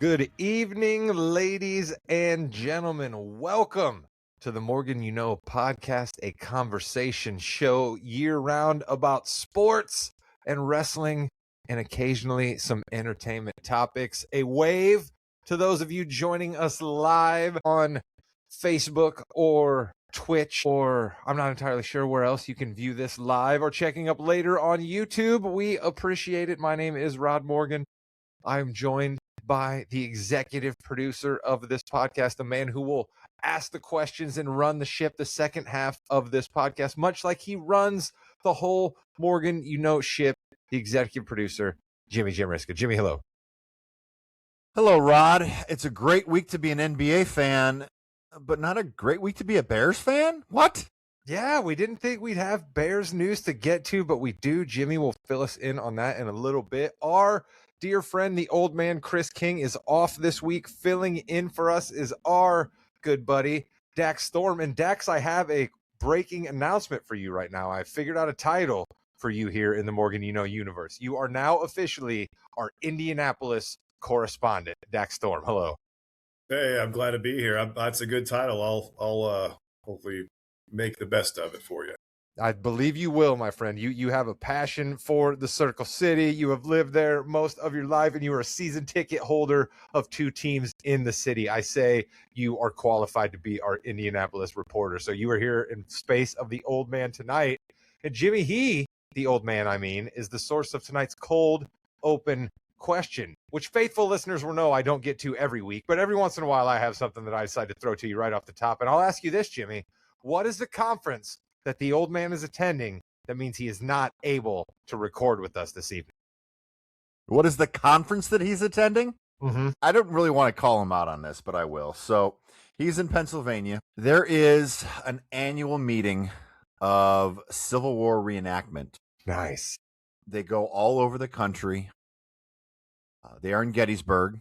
Good evening, ladies and gentlemen. Welcome to the Morgan You Know podcast, a conversation show year-round about sports and wrestling and occasionally some entertainment topics. A wave to those of you joining us live on Facebook or Twitch, or I'm not entirely sure where else you can view this live, or checking up later on YouTube. We appreciate it. My name is Rod Morgan. I'm joined by the executive producer of this podcast, the man who will ask the questions and run the ship the second half of this podcast, much like he runs the whole Morgan You Know ship, the executive producer, Jimmy Riska. Jimmy, hello. Hello, Rod. It's a great week to be an NBA fan, but not a great week to be a Bears fan? What? Yeah, we didn't think we'd have Bears news to get to, but we do. Jimmy will fill us in on that in a little bit. Our dear friend, the old man, Chris King, is off this week. Filling in for us is our good buddy, Dax Storm. And Dax, I have a breaking announcement for you right now. I figured out a title for you here in the Morgan You Know universe. You are now officially our Indianapolis correspondent. Dax Storm, hello. Hey, I'm glad to be here. That's a good title. I'll hopefully make the best of it for you. I believe you will, my friend. You have a passion for the Circle City. You have lived there most of your life, and you are a season ticket holder of two teams in the city. I say you are qualified to be our Indianapolis reporter. So you are here in space of the old man tonight. And Jimmy, the old man, is the source of tonight's cold, open question, which faithful listeners will know I don't get to every week. But every once in a while, I have something that I decide to throw to you right off the top. And I'll ask you this, Jimmy. What is the conference that the old man is attending that means he is not able to record with us this evening? What is the conference that he's attending? I don't really want to call him out on this, but I will. So he's in Pennsylvania. There is an annual meeting of Civil War reenactment. Nice. They go all over the country. They are in Gettysburg.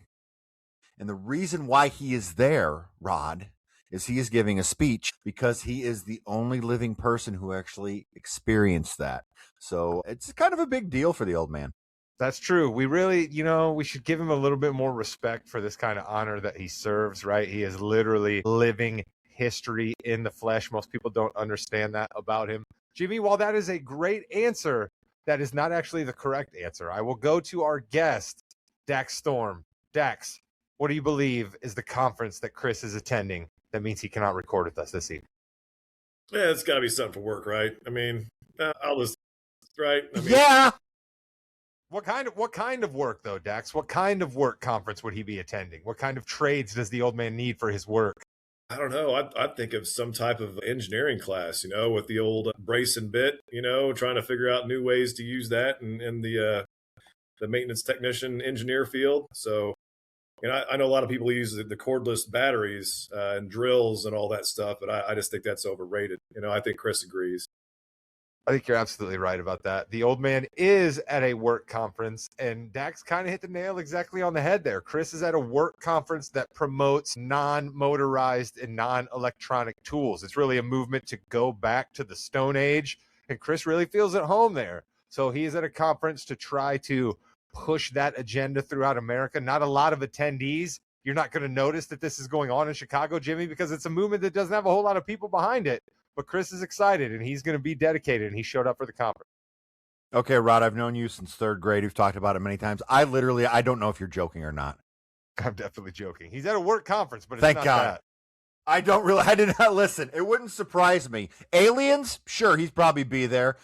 And the reason why he is there, Rod, is he is giving a speech because he is the only living person who actually experienced that. So it's kind of a big deal for the old man. That's true. We really, we should give him a little bit more respect for this kind of honor that he serves, right? He is literally living history in the flesh. Most people don't understand that about him. Jimmy, while that is a great answer, that is not actually the correct answer. I will go to our guest, Dax Storm. Dax, what do you believe is the conference that Chris is attending that means he cannot record with us this evening? Yeah, it's got to be something for work, right? I'll just, right? Yeah. What kind of work, though, Dax? What kind of work conference would he be attending? What kind of trades does the old man need for his work? I don't know. I'd think of some type of engineering class, with the old brace and bit, trying to figure out new ways to use that in the maintenance technician engineer field. So, I know a lot of people use the cordless batteries and drills and all that stuff, but I just think that's overrated. I think Chris agrees. I think you're absolutely right about that. The old man is at a work conference, and Dax kind of hit the nail exactly on the head there. Chris is at a work conference that promotes non-motorized and non-electronic tools. It's really a movement to go back to the Stone Age, and Chris really feels at home there. So he is at a conference to try to push that agenda throughout America. Not a lot of attendees. You're not going to notice that this is going on in Chicago, Jimmy, because it's a movement that doesn't have a whole lot of people behind it. But Chris is excited, and he's going to be dedicated, and he showed up for the conference. Okay, Rod, I've known you since third grade. We've talked about it many times. I don't know if you're joking or not. I'm definitely joking. He's at a work conference, but it's Thank not God. that. I did not listen. It wouldn't surprise me. Aliens? Sure, he'd probably be there.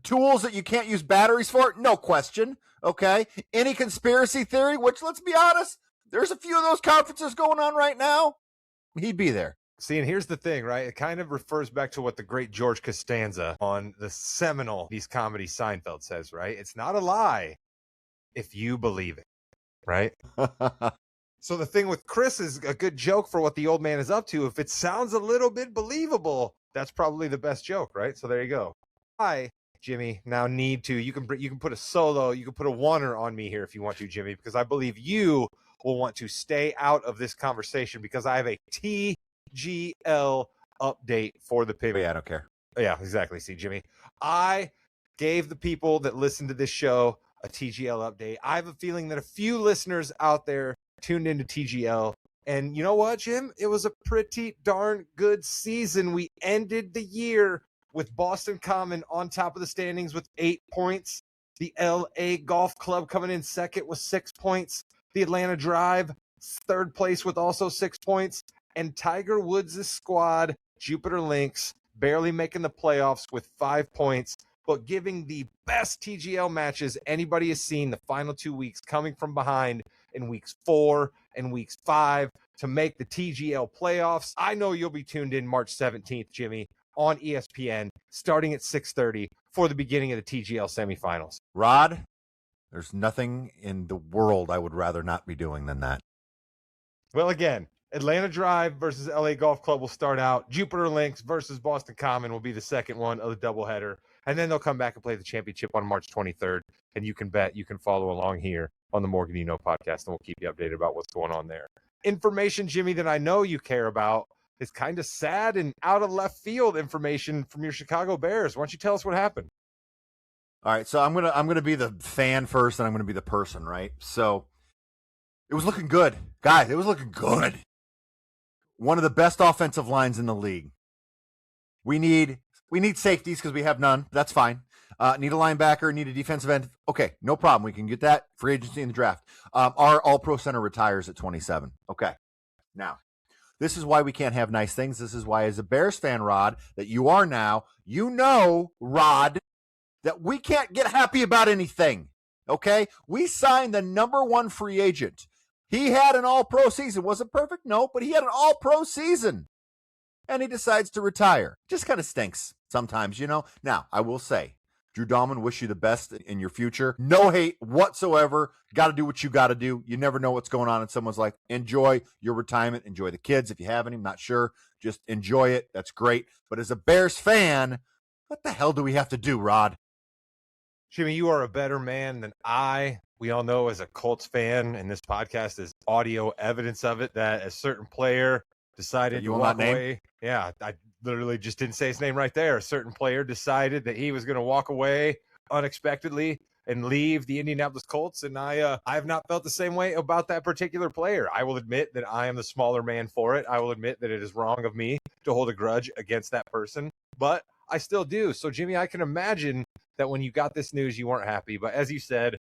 Tools that you can't use batteries for? No question. Okay. Any conspiracy theory, which, let's be honest, there's a few of those conferences going on right now. He'd be there. See, and here's the thing, right? It kind of refers back to what the great George Costanza on the seminal These Comedy Seinfeld says, right? It's not a lie if you believe it, right? So the thing with Chris is a good joke for what the old man is up to. If it sounds a little bit believable, that's probably the best joke, right? So there you go. I, Jimmy, now need to, you can put a solo, you can put a oneer on me here if you want to, Jimmy, because I believe you will want to stay out of this conversation because I have a TGL update for the pivot. Yeah, I don't care. Yeah, exactly. See, Jimmy, I gave the people that listen to this show a TGL update. I have a feeling that a few listeners out there tuned into TGL. And you know what, Jim? It was a pretty darn good season. We ended the year with Boston Common on top of the standings with 8 points. The LA Golf Club coming in second with 6 points. The Atlanta Drive, third place with also 6 points. And Tiger Woods' squad, Jupiter Lynx, barely making the playoffs with 5 points, but giving the best TGL matches anybody has seen the final 2 weeks, coming from behind in weeks 4 and weeks 5 to make the TGL playoffs. I know you'll be tuned in March 17th, Jimmy, on ESPN, starting at 6:30 for the beginning of the TGL semifinals. Rod, there's nothing in the world I would rather not be doing than that. Well, again, Atlanta Drive versus LA Golf Club will start out. Jupiter Lynx versus Boston Common will be the second one of the doubleheader. And then they'll come back and play the championship on March 23rd. And you can bet you can follow along here on the Morgan You Know podcast, and we'll keep you updated about what's going on there. Information, Jimmy, that I know you care about is kind of sad and out of left field information from your Chicago Bears. Why don't you tell us what happened? All right, so I'm gonna be the fan first, and I'm gonna be the person, right? So it was looking good, guys. It was looking good. One of the best offensive lines in the league. We need safeties because we have none. That's fine. Need a linebacker, need a defensive end. Okay, no problem. We can get that. Free agency in the draft. Our all-pro center retires at 27. Okay. Now, this is why we can't have nice things. This is why, as a Bears fan, Rod, that you are now, you know, Rod, that we can't get happy about anything. Okay? We signed the number 1 free agent. He had an all-pro season. Was it perfect? No, but he had an all-pro season. And he decides to retire. Just kind of stinks sometimes, you know? Now, I will say, Drew Dalman, wish you the best in your future. No hate whatsoever. Got to do what you got to do. You never know what's going on in someone's life. Enjoy your retirement. Enjoy the kids if you have any. I'm not sure. Just enjoy it. That's great. But as a Bears fan, what the hell do we have to do, Rod? Jimmy, you are a better man than I. We all know as a Colts fan, and this podcast is audio evidence of it, that a certain player decided to walk away. Yeah, I literally just didn't say his name right there. A certain player decided that he was going to walk away unexpectedly and leave the Indianapolis Colts, and I have not felt the same way about that particular player. I will admit that I am the smaller man for it. I will admit that it is wrong of me to hold a grudge against that person, but I still do. So, Jimmy, I can imagine that when you got this news, you weren't happy. But as you said,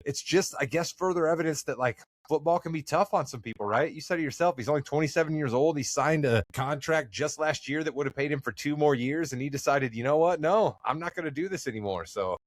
it's just, I guess, further evidence that, like, football can be tough on some people, right? You said it yourself. He's only 27 years old. He signed a contract just last year that would have paid him for 2 more years, and he decided, you know what? No, I'm not going to do this anymore. So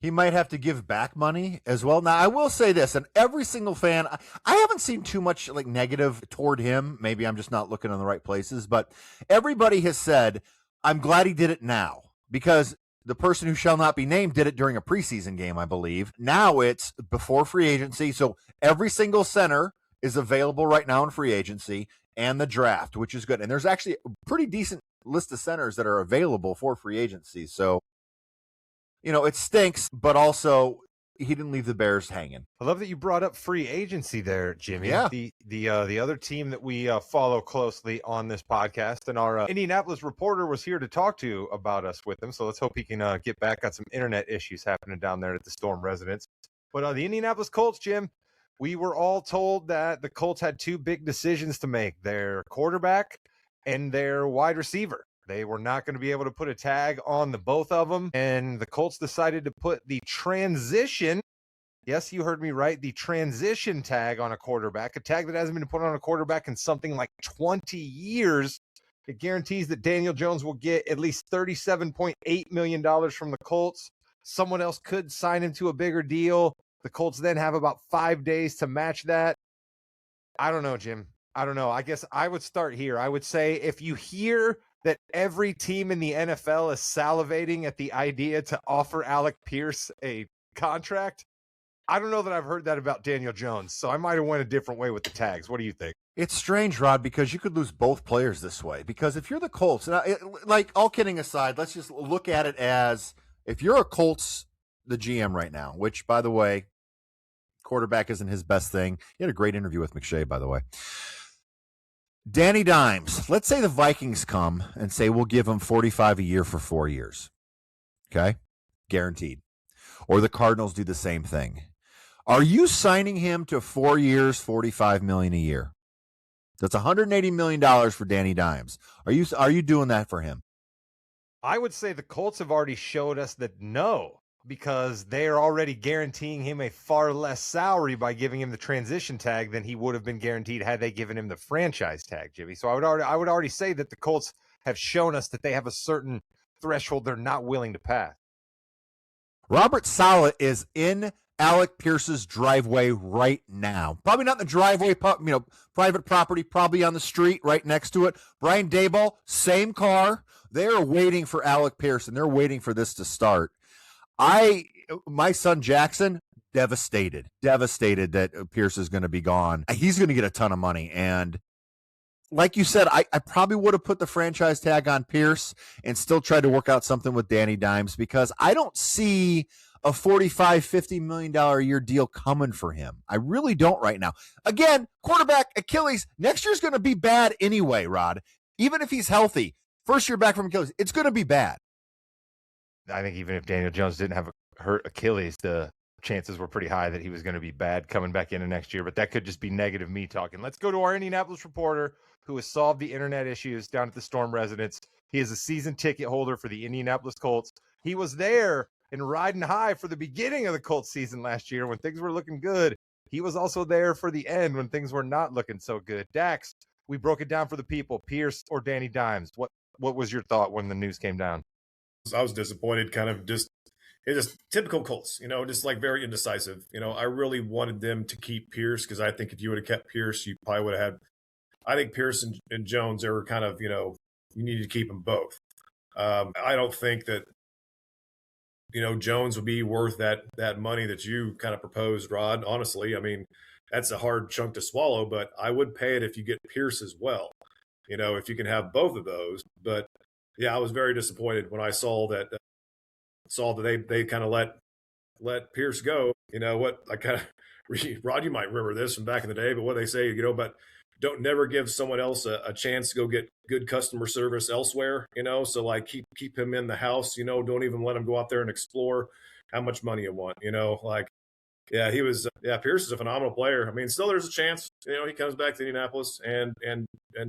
he might have to give back money as well. Now, I will say this, and every single fan, I haven't seen too much like negative toward him. Maybe I'm just not looking in the right places, but everybody has said, I'm glad he did it now, because the person who shall not be named did it during a preseason game, I believe. Now it's before free agency. So every single center is available right now in free agency and the draft, which is good. And there's actually a pretty decent list of centers that are available for free agency. So, you know, it stinks, but also he didn't leave the Bears hanging. I love that you brought up free agency there, Jimmy. Yeah. The other team that we follow closely on this podcast, and our Indianapolis reporter was here to talk to about us with him. So let's hope he can get back. Got some internet issues happening down there at the Storm residence. But the Indianapolis Colts, Jim, we were all told that the Colts had 2 big decisions to make: their quarterback and their wide receiver. They were not going to be able to put a tag on the both of them, and the Colts decided to put the transition, yes, you heard me right, the transition tag on a quarterback, a tag that hasn't been put on a quarterback in something like 20 years. It guarantees that Daniel Jones will get at least $37.8 million from the Colts. Someone else could sign him to a bigger deal. The Colts then have about 5 days to match that. I don't know, Jim. I don't know. I guess I would start here. I would say if you hear that every team in the NFL is salivating at the idea to offer Alec Pierce a contract, I don't know that I've heard that about Daniel Jones, so I might have went a different way with the tags. What do you think? It's strange, Rod, because you could lose both players this way. Because if you're the Colts, like, all kidding aside, let's just look at it as, if you're a Colts, the GM right now, which, by the way, quarterback isn't his best thing. He had a great interview with McShay, by the way. Danny Dimes, let's say the Vikings come and say we'll give him $45 a year for 4 years. Okay? Guaranteed. Or the Cardinals do the same thing. Are you signing him to 4 years, $45 million a year? That's $180 million for Danny Dimes. Are you doing that for him? I would say the Colts have already showed us that no, because they are already guaranteeing him a far less salary by giving him the transition tag than he would have been guaranteed had they given him the franchise tag, Jimmy. So I would already say that the Colts have shown us that they have a certain threshold they're not willing to pass. Robert Saleh is in Alec Pierce's driveway right now. Probably not in the driveway, private property, probably on the street right next to it. Brian Daboll, same car. They're waiting for Alec Pierce, and they're waiting for this to start. My son Jackson, devastated that Pierce is going to be gone. He's going to get a ton of money. And like you said, I probably would have put the franchise tag on Pierce and still tried to work out something with Danny Dimes, because I don't see a $45-50 million a year deal coming for him. I really don't right now. Again, quarterback Achilles, next year's going to be bad anyway, Rod. Even if he's healthy, first year back from Achilles, it's going to be bad. I think even if Daniel Jones didn't have a hurt Achilles, the chances were pretty high that he was going to be bad coming back into next year, but that could just be negative me talking. Let's go to our Indianapolis reporter who has solved the internet issues down at the Storm residence. He is a season ticket holder for the Indianapolis Colts. He was there and riding high for the beginning of the Colts season last year when things were looking good. He was also there for the end when things were not looking so good. Dax, we broke it down for the people. Pierce or Danny Dimes. What was your thought when the news came down? I was disappointed, it's just typical Colts, just like very indecisive. I really wanted them to keep Pierce, because I think if you would have kept Pierce, you probably would have had, I think Pierce and Jones, they were kind of, you needed to keep them both. I don't think that, Jones would be worth that money that you kind of proposed, Rod. Honestly, I mean, that's a hard chunk to swallow, but I would pay it if you get Pierce as well. If you can have both of those. But yeah, I was very disappointed when I saw that they kind of let Pierce go. Rod, you might remember this from back in the day, but what they say, but don't never give someone else a chance to go get good customer service elsewhere, so like keep him in the house, don't even let him go out there and explore how much money you want, Pierce is a phenomenal player. I mean, still there's a chance, he comes back to Indianapolis and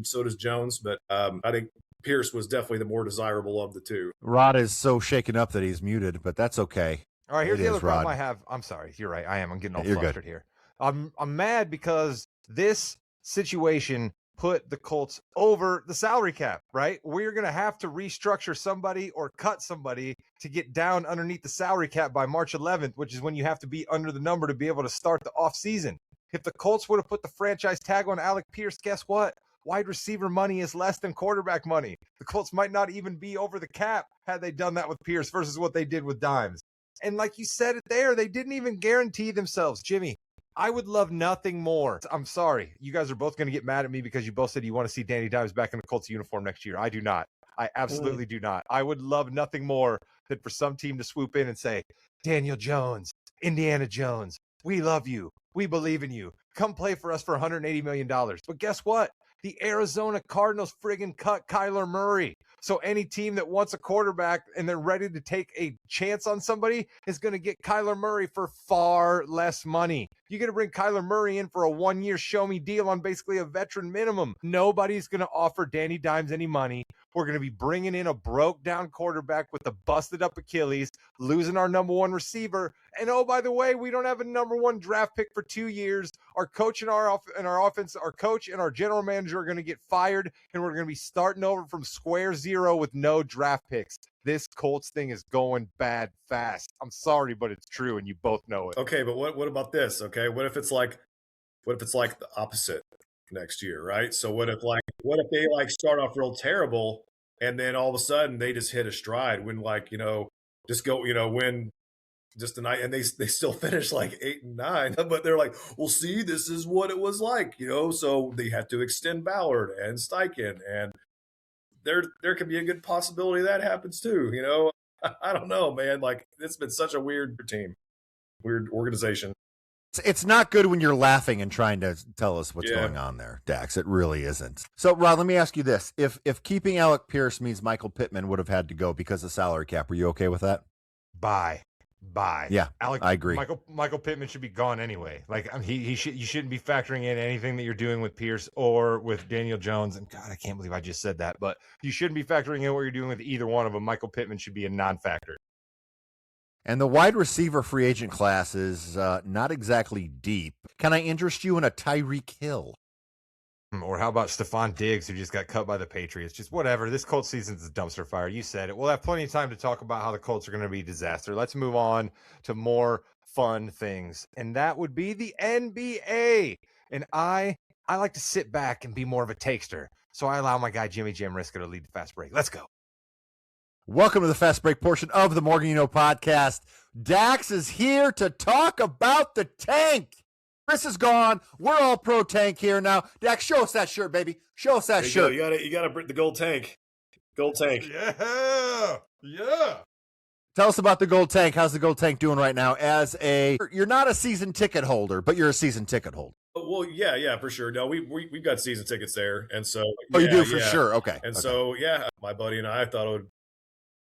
so does Jones, but I think Pierce was definitely the more desirable of the two. Rod is so shaken up that he's muted, but that's okay. All right, here's the other problem I have. I'm sorry. You're right. I'm getting all flustered here. I'm mad because this situation put the Colts over the salary cap, right? We're going to have to restructure somebody or cut somebody to get down underneath the salary cap by March 11th, which is when you have to be under the number to be able to start the offseason. If the Colts would have put the franchise tag on Alec Pierce, guess what? Wide receiver money is less than quarterback money. The Colts might not even be over the cap had they done that with Pierce versus what they did with Dimes. And like you said it there, they didn't even guarantee themselves. Jimmy, I would love nothing more. I'm sorry. You guys are both going to get mad at me because you both said you want to see Danny Dimes back in the Colts uniform next year. I do not. I absolutely do not. I would love nothing more than for some team to swoop in and say, Daniel Jones, Indiana Jones, we love you. We believe in you. Come play for us for $180 million. But guess what? The Arizona Cardinals friggin' cut Kyler Murray. So any team that wants a quarterback and they're ready to take a chance on somebody is going to get Kyler Murray for far less money. You're going to bring Kyler Murray in for a 1-year show-me deal on basically a veteran minimum. Nobody's going to offer Danny Dimes any money. We're going to be bringing in a broke-down quarterback with a busted-up Achilles, losing our number one receiver. And oh, by the way, we don't have a number one draft pick for 2 years. Our coach and our offense, our coach and our general manager are going to get fired, and we're going to be starting over from square zero with no draft picks. This Colts thing is going bad fast. I'm sorry, but it's true, and you both know it. Okay, but what about this? Okay, what if it's like the opposite next year, right? So what if they start off real terrible, and then all of a sudden they just hit a stride, win win just the night, and they still finish like 8 and 9, but they're like, well, see, this is what it was like, so they had to extend Ballard and Steichen, and there could be a good possibility that happens too, I don't know, man. Like, it's been such a weird team, weird organization. It's not good when you're laughing and trying to tell us what's going on there, Dax. It really isn't. So, Rod, let me ask you this. If keeping Alec Pierce means Michael Pittman would have had to go because of salary cap, are you okay with that? Bye. Bye. Yeah, I agree. Michael Pittman should be gone anyway. Like you shouldn't be factoring in anything that you're doing with Pierce or with Daniel Jones. And God, I can't believe I just said that. But you shouldn't be factoring in what you're doing with either one of them. Michael Pittman should be a non-factor. And the wide receiver free agent class is not exactly deep. Can I interest you in a Tyreek Hill? Or how about Stephon Diggs, who just got cut by the Patriots? Just whatever. This Colts season's a dumpster fire. You said it. We'll have plenty of time to talk about how the Colts are going to be a disaster. Let's move on to more fun things. And that would be the NBA. And I like to sit back and be more of a takester. So I allow my guy Jimmy Jamriska to lead the fast break. Let's go. Welcome to the fast break portion of the Morgan You Know podcast. Dax is here to talk about the tank. Chris is gone. We're all pro tank here now. Dax, show us that shirt, baby. Show us that shirt. You gotta bring the gold tank. Gold tank. Yeah. Tell us about the gold tank. How's the gold tank doing right now? You're not a season ticket holder, but you're a season ticket holder. Well, yeah, for sure. No, we've got season tickets there, and so you do for sure. Okay. And so my buddy and I thought it would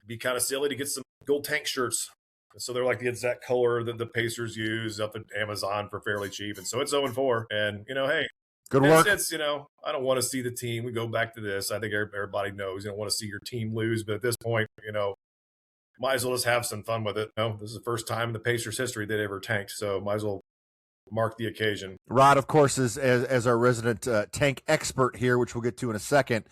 be kind of silly to get some gold tank shirts. So they're like the exact color that the Pacers use up at Amazon for fairly cheap. And so it's 0-4. And, hey, good work. It's I don't want to see the team. We go back to this. I think everybody knows you don't want to see your team lose. But at this point, might as well just have some fun with it. This is the first time in the Pacers history they'd ever tanked. So might as well mark the occasion. Rod, of course, is as our resident tank expert here, which we'll get to in a second.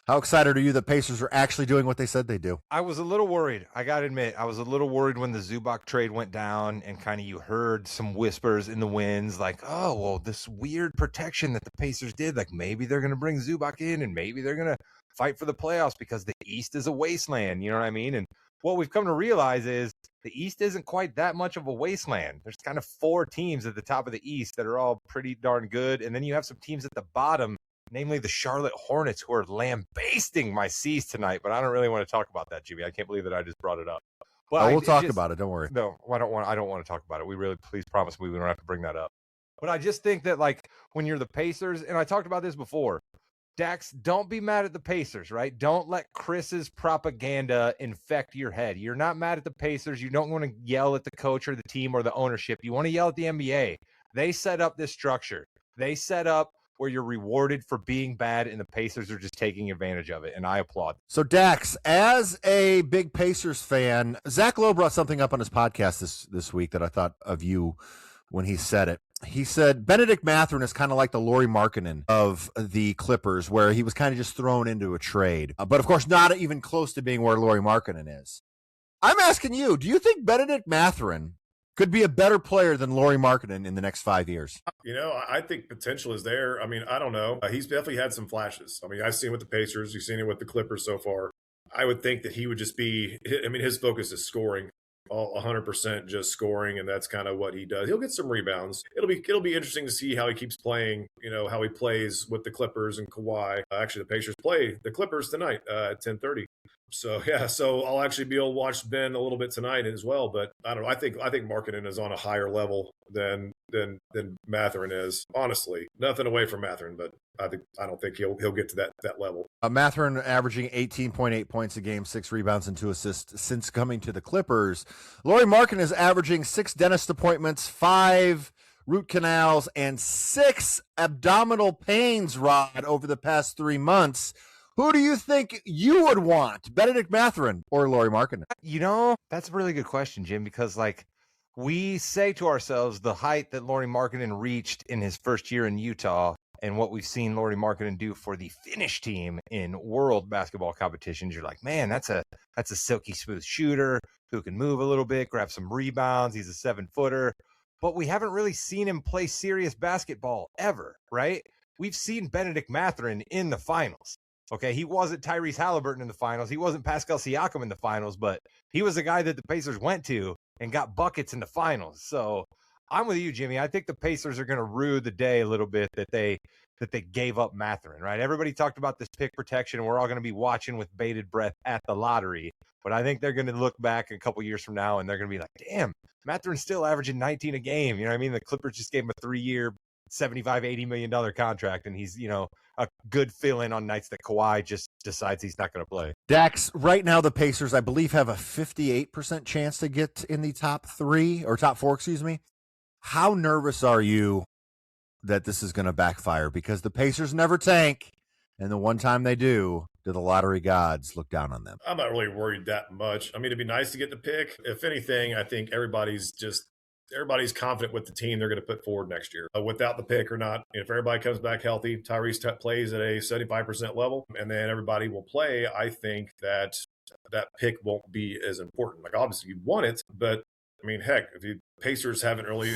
How excited are you that Pacers are actually doing what they said they do? I was a little worried. I got to admit, I was a little worried when the Zubac trade went down and kind of you heard some whispers in the winds like, oh, well, this weird protection that the Pacers did, like maybe they're going to bring Zubac in and maybe they're going to fight for the playoffs because the East is a wasteland. You know what I mean? And what we've come to realize is the East isn't quite that much of a wasteland. There's kind of 4 teams at the top of the East that are all pretty darn good. And then you have some teams at the bottom, namely the Charlotte Hornets, who are lambasting my C's tonight. But I don't really want to talk about that, Jimmy. I can't believe that I just brought it up. But we'll talk about it. Don't worry. No, I don't want to talk about it. We really, please promise me we don't have to bring that up. But I just think that, like, when you're the Pacers, and I talked about this before, Dax, don't be mad at the Pacers, right? Don't let Chris's propaganda infect your head. You're not mad at the Pacers. You don't want to yell at the coach or the team or the ownership. You want to yell at the NBA. They set up this structure. They set up where you're rewarded for being bad, and the Pacers are just taking advantage of it, and I applaud. So, Dax, as a big Pacers fan, Zach Lowe brought something up on his podcast this week that I thought of you when he said it. He said Benedict Mathurin is kind of like the Lauri Markkanen of the Clippers, where he was kind of just thrown into a trade. But, of course, not even close to being where Lauri Markkanen is. I'm asking you, do you think Benedict Mathurin could be a better player than Lauri Markkanen in the next 5 years? I think potential is there. I mean, I don't know. He's definitely had some flashes. I mean, I've seen it with the Pacers. You've seen it with the Clippers so far. I would think that he would just be, his focus is scoring. All 100% just scoring, and that's kind of what he does. He'll get some rebounds. It'll be interesting to see how he keeps playing, how he plays with the Clippers and Kawhi. Actually, the Pacers play the Clippers tonight at 10:30. So I'll actually be able to watch Ben a little bit tonight as well. But I don't know. I think Markkanen is on a higher level than Mathurin is. Honestly, nothing away from Mathurin, but I don't think he'll get to that level. Mathurin averaging 18.8 points a game, 6 rebounds and 2 assists since coming to the Clippers. Lauri Markkanen is averaging 6 dentist appointments, 5 root canals, and 6 abdominal pains, Rod, over the past 3 months. Who do you think you would want, Benedict Mathurin or Lauri Markkanen? That's a really good question, Jim, because we say to ourselves the height that Lauri Markkanen reached in his first year in Utah and what we've seen Lauri Markkanen do for the Finnish team in world basketball competitions. You're like, man, that's a silky smooth shooter who can move a little bit, grab some rebounds. He's a 7-footer. But we haven't really seen him play serious basketball ever, right? We've seen Benedict Mathurin in the finals. Okay, he wasn't Tyrese Halliburton in the finals. He wasn't Pascal Siakam in the finals, but he was a guy that the Pacers went to and got buckets in the finals. So I'm with you, Jimmy. I think the Pacers are going to rue the day a little bit that they gave up Mathurin, right? Everybody talked about this pick protection, and we're all going to be watching with bated breath at the lottery. But I think they're going to look back a couple years from now, and they're going to be like, damn, Mathurin's still averaging 19 a game. You know what I mean? The Clippers just gave him a 3-year, $75-80 million contract, and he's, a good fill-in on nights that Kawhi just decides he's not going to play. Dax, right now the Pacers, I believe, have a 58% chance to get in the top 3 or top 4, excuse me. How nervous are you that this is going to backfire? Because the Pacers never tank, and the one time they do the lottery gods look down on them? I'm not really worried that much. I mean, it'd be nice to get the pick. If anything, I think everybody's confident with the team they're going to put forward next year, without the pick or not. If everybody comes back healthy, Tyrese plays at a 75% level, and then everybody will play. I think that pick won't be as important. Like, obviously you want it, but I mean, heck, if the Pacers haven't really,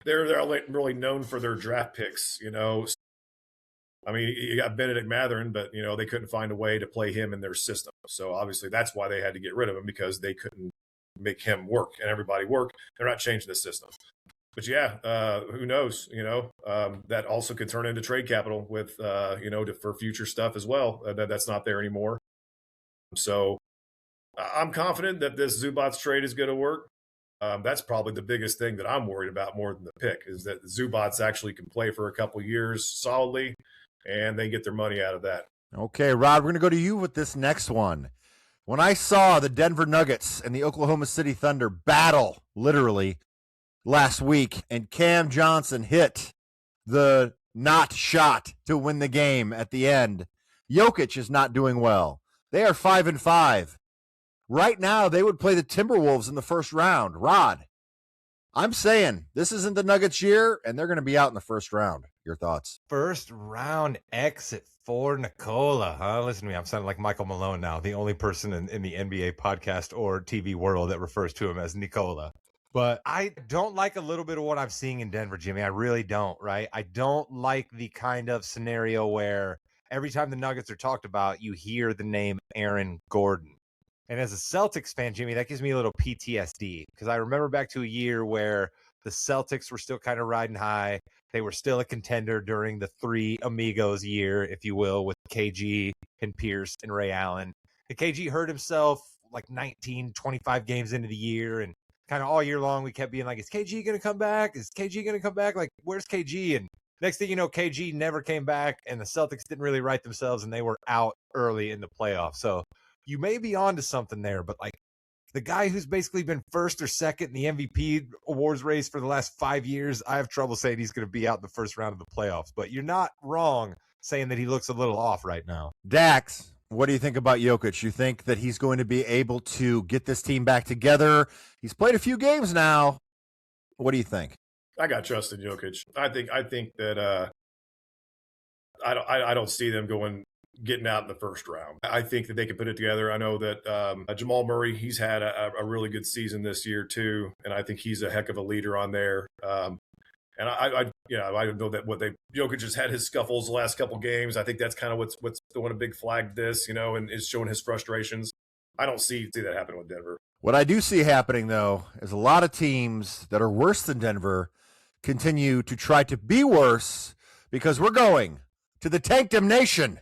they're really known for their draft picks, I mean, you got Benedict Mathurin, but, they couldn't find a way to play him in their system. So obviously that's why they had to get rid of him, because they couldn't make him work and everybody work. They're not changing the system. But yeah, who knows? That also could turn into trade capital with, for future stuff as well. That's not there anymore. So I'm confident that this Zubats trade is going to work. That's probably the biggest thing that I'm worried about more than the pick, is that Zubats actually can play for a couple years solidly, and they get their money out of that. Okay, Rod, we're going to go to you with this next one. When I saw the Denver Nuggets and the Oklahoma City Thunder battle, literally, last week, and Cam Johnson hit the not shot to win the game at the end, Jokic is not doing well. They are 5-5. Right now, they would play the Timberwolves in the first round. Rod, I'm saying this isn't the Nuggets' year, and they're going to be out in the first round. Your thoughts? First round exit for Nikola, huh? Listen to me, I'm sounding like Michael Malone now, the only person in the NBA podcast or TV world that refers to him as Nikola. But I don't like a little bit of what I'm seeing in Denver, Jimmy. I really don't, right? I don't like the kind of scenario where every time the Nuggets are talked about, you hear the name Aaron Gordon. And as a Celtics fan, Jimmy, that gives me a little PTSD, because I remember back to a year where the Celtics were still kind of riding high. They were still a contender during the Three Amigos year, if you will, with KG and Pierce and Ray Allen. And KG hurt himself like 25 games into the year. And kind of all year long, we kept being like, is KG going to come back? Is KG going to come back? Like, where's KG? And next thing you know, KG never came back, and the Celtics didn't really right themselves, and they were out early in the playoffs. So you may be onto something there, but like the guy who's basically been first or second in the MVP awards race for the last 5 years, I have trouble saying he's going to be out in the first round of the playoffs. But you're not wrong saying that he looks a little off right now. Dax, what do you think about Jokic? You think that he's going to be able to get this team back together? He's played a few games now. What do you think? I got trust in Jokic. I think that I don't see them getting out in the first round. I think that they can put it together. I know that Jamal Murray, he's had a really good season this year too, and I think he's a heck of a leader on there. And I know that Jokic has had his scuffles the last couple games. I think that's kind of what's throwing a big flag to this, and is showing his frustrations. I don't see that happening with Denver. What I do see happening, though, is a lot of teams that are worse than Denver continue to try to be worse, because we're going to the Damnation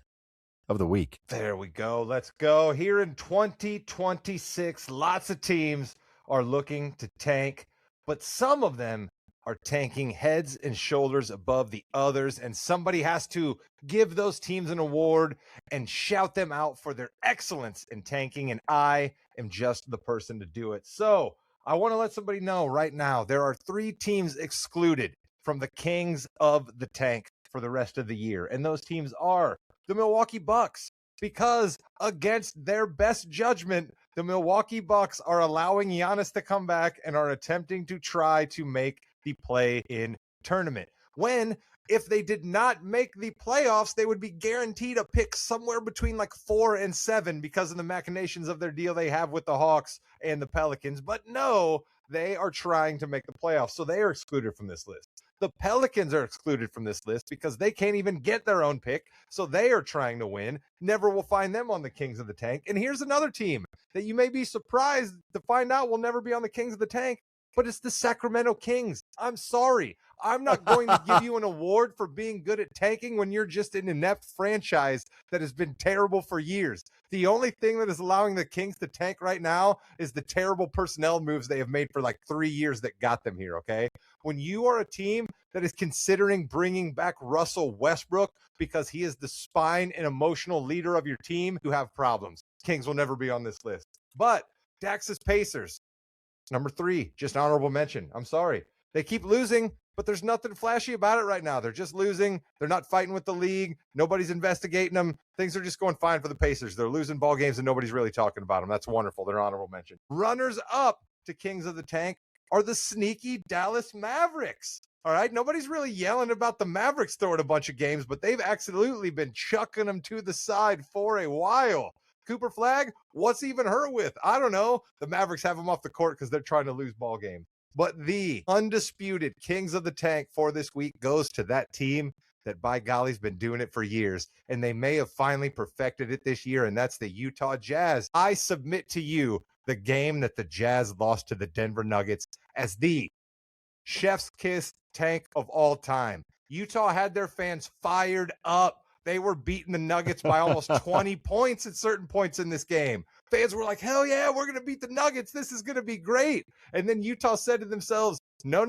of the week. There we go. Let's go. Here in 2026, lots of teams are looking to tank, but some of them are tanking heads and shoulders above the others, and somebody has to give those teams an award and shout them out for their excellence in tanking, and I am just the person to do it. So I want to let somebody know right now, there are 3 teams excluded from the Kings of the Tank for the rest of the year, and those teams are the Milwaukee Bucks, because against their best judgment, the Milwaukee Bucks are allowing Giannis to come back and are attempting to try to make the play-in tournament. When, if they did not make the playoffs, they would be guaranteed a pick somewhere between like 4 and 7 because of the machinations of their deal they have with the Hawks and the Pelicans. But no, they are trying to make the playoffs, so they are excluded from this list. The Pelicans are excluded from this list because they can't even get their own pick, so they are trying to win. Never will find them on the Kings of the Tank. And here's another team that you may be surprised to find out will never be on the Kings of the Tank, but it's the Sacramento Kings. I'm sorry. I'm not going to give you an award for being good at tanking when you're just an inept franchise that has been terrible for years. The only thing that is allowing the Kings to tank right now is the terrible personnel moves they have made for like 3 years that got them here, okay? When you are a team that is considering bringing back Russell Westbrook because he is the spine and emotional leader of your team, you have problems. Kings will never be on this list. But Dax's Pacers, number 3, just honorable mention. I'm sorry. They keep losing, but there's nothing flashy about it right now. They're just losing. They're not fighting with the league. Nobody's investigating them. Things are just going fine for the Pacers. They're losing ball games and nobody's really talking about them. That's wonderful. They're honorable mention. Runners up to Kings of the Tank are the sneaky Dallas Mavericks. All right. Nobody's really yelling about the Mavericks throwing a bunch of games, but they've absolutely been chucking them to the side for a while. Cooper Flag, what's even hurt with? I don't know. The Mavericks have him off the court because they're trying to lose ball games. But the undisputed Kings of the Tank for this week goes to that team that, by golly's been doing it for years, and they may have finally perfected it this year, and that's the Utah Jazz. I submit to you the game that the Jazz lost to the Denver Nuggets as the chef's kiss tank of all time. Utah had their fans fired up. They were beating the Nuggets by almost 20 points at certain points in this game. Fans were like, hell yeah, we're going to beat the Nuggets. This is going to be great. And then Utah said to themselves, no,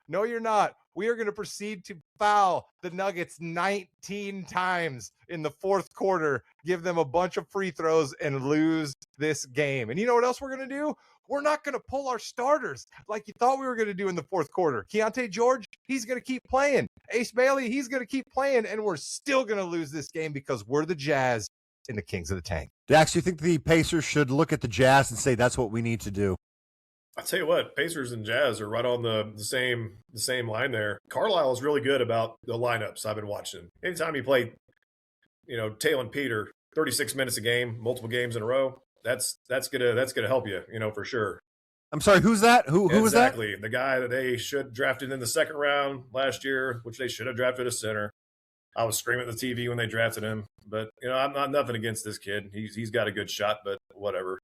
you're not. We are going to proceed to foul the Nuggets 19 times in the fourth quarter, give them a bunch of free throws, and lose this game. And you know what else we're going to do? We're not going to pull our starters like you thought we were going to do in the fourth quarter. Keontae George, he's going to keep playing. Ace Bailey, he's going to keep playing, and we're still going to lose this game because we're the Jazz and the Kings of the Tank. Dax, do you think the Pacers should look at the Jazz and say that's what we need to do? I'll tell you what, Pacers and Jazz are right on the same line there. Carlisle is really good about the lineups I've been watching. Anytime you play, Taylor and Peter, 36 minutes a game, multiple games in a row, that's gonna help you, for sure. I'm sorry, who's that? Who was that? Exactly. The guy that they should drafted in the second round last year, which they should have drafted a center. I was screaming at the TV when they drafted him, but I'm not nothing against this kid. He's got a good shot, but whatever.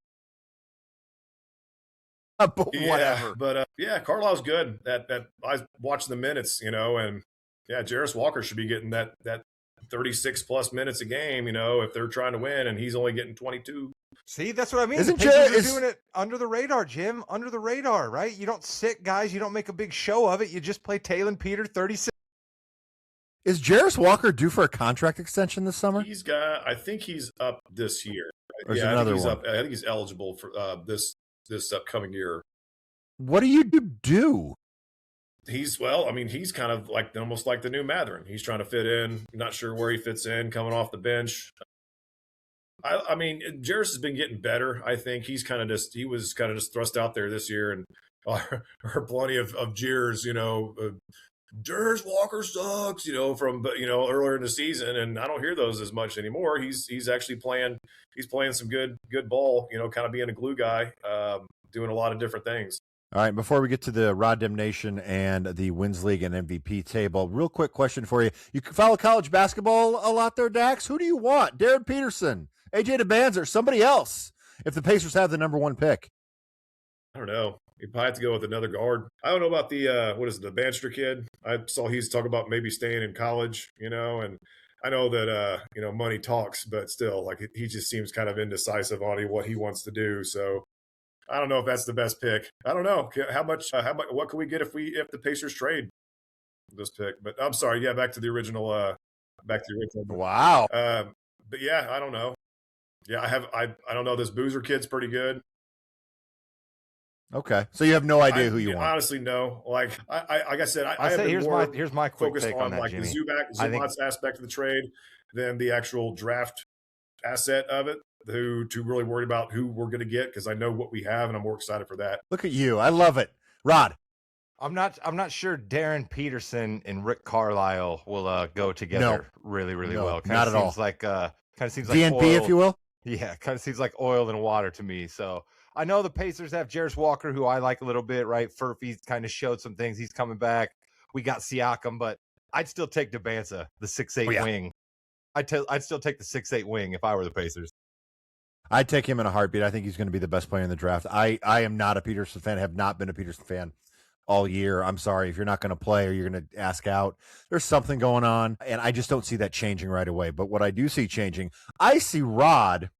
Whatever. But Carlisle's good. That I watched the minutes, and Jarris Walker should be getting that 36 plus minutes a game, if they're trying to win, and he's only getting 22. See, that's what I mean. Isn't the Pacers are doing it under the radar, Jim? Under the radar, right? You don't sit guys. You don't make a big show of it. You just play Taylor and Peter 36. Is Jarris Walker due for a contract extension this summer? I think he's up this year. Or is another one? I think he's eligible for this upcoming year. What do you do? He's kind of like almost like the new Matherin. He's trying to fit in. Not sure where he fits in, coming off the bench. I mean, Jarris has been getting better. I think he was kind of just thrust out there this year, and heard plenty of jeers. Jarris Walker sucks. From earlier in the season, and I don't hear those as much anymore. He's actually playing. He's playing some good ball. Kind of being a glue guy, doing a lot of different things. All right, before we get to the Raw Damnation and the Wins League and MVP table, real quick question for you. You follow college basketball a lot there, Dax? Who do you want? Darren Peterson, AJ DeBanza, or somebody else if the Pacers have the number one pick? I don't know. You probably have to go with another guard. I don't know about the Banster kid. I saw he's talking about maybe staying in college, and I know that, money talks, but still, like, he just seems kind of indecisive on what he wants to do. So I don't know if that's the best pick. I don't know how much, what can we get if the Pacers trade this pick? But I'm sorry. Yeah. Back to the original. Wow. But yeah, I don't know. Yeah, I don't know. This Boozer kid's pretty good. Okay. So you have no idea who you want. Honestly, no. Like I said, I say have here's my quick focused take on that, like Jimmy. the Zubats aspect of the trade than the actual draft asset of it. To really worry about who we're going to get, because I know what we have and I'm more excited for that. Look at you. I love it. Rod. I'm not sure Darren Peterson and Rick Carlisle will go together really well. Not at all. Kind of seems like DNP, oil, if you will. Yeah, kind of seems like oil and water to me. So I know the Pacers have Jarris Walker, who I like a little bit, right? Furphy's kind of showed some things. He's coming back. We got Siakam, but I'd still take DeBanza, the 6'8" wing. I'd still take the 6'8" wing if I were the Pacers. I'd take him in a heartbeat. I think he's going to be the best player in the draft. I am not a Peterson fan, have not been a Peterson fan all year. I'm sorry if you're not going to play or you're going to ask out. There's something going on, and I just don't see that changing right away. But what I do see changing, I see Rod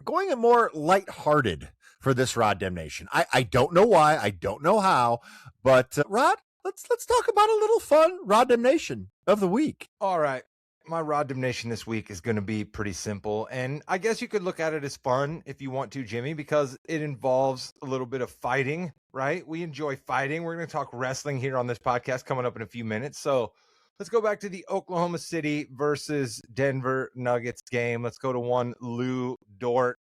going a more lighthearted for this Rod Damnation. I don't know why, I don't know how, but Rod, let's talk about a little fun Rod Damnation of the week. All right. My Rod Damnation this week is going to be pretty simple. And I guess you could look at it as fun if you want to, Jimmy, because it involves a little bit of fighting, right? We enjoy fighting. We're going to talk wrestling here on this podcast coming up in a few minutes. So let's go back to the Oklahoma City versus Denver Nuggets game. Let's go to one Lou Dort,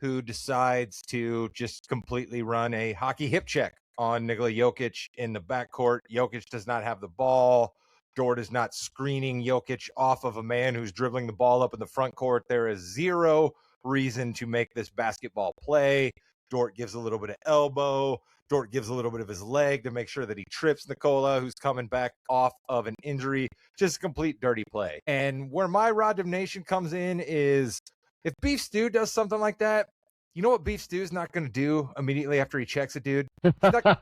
who decides to just completely run a hockey hip check on Nikola Jokic in the backcourt. Jokic does not have the ball. Dort is not screening Jokic off of a man who's dribbling the ball up in the front court. There is zero reason to make this basketball play. Dort gives a little bit of elbow. Dort gives a little bit of his leg to make sure that he trips Nikola, who's coming back off of an injury. Just a complete dirty play. And where my Rod Damnation comes in is if Beef Stew does something like that, you know what Beef Stew's not going to do immediately after he checks it, dude?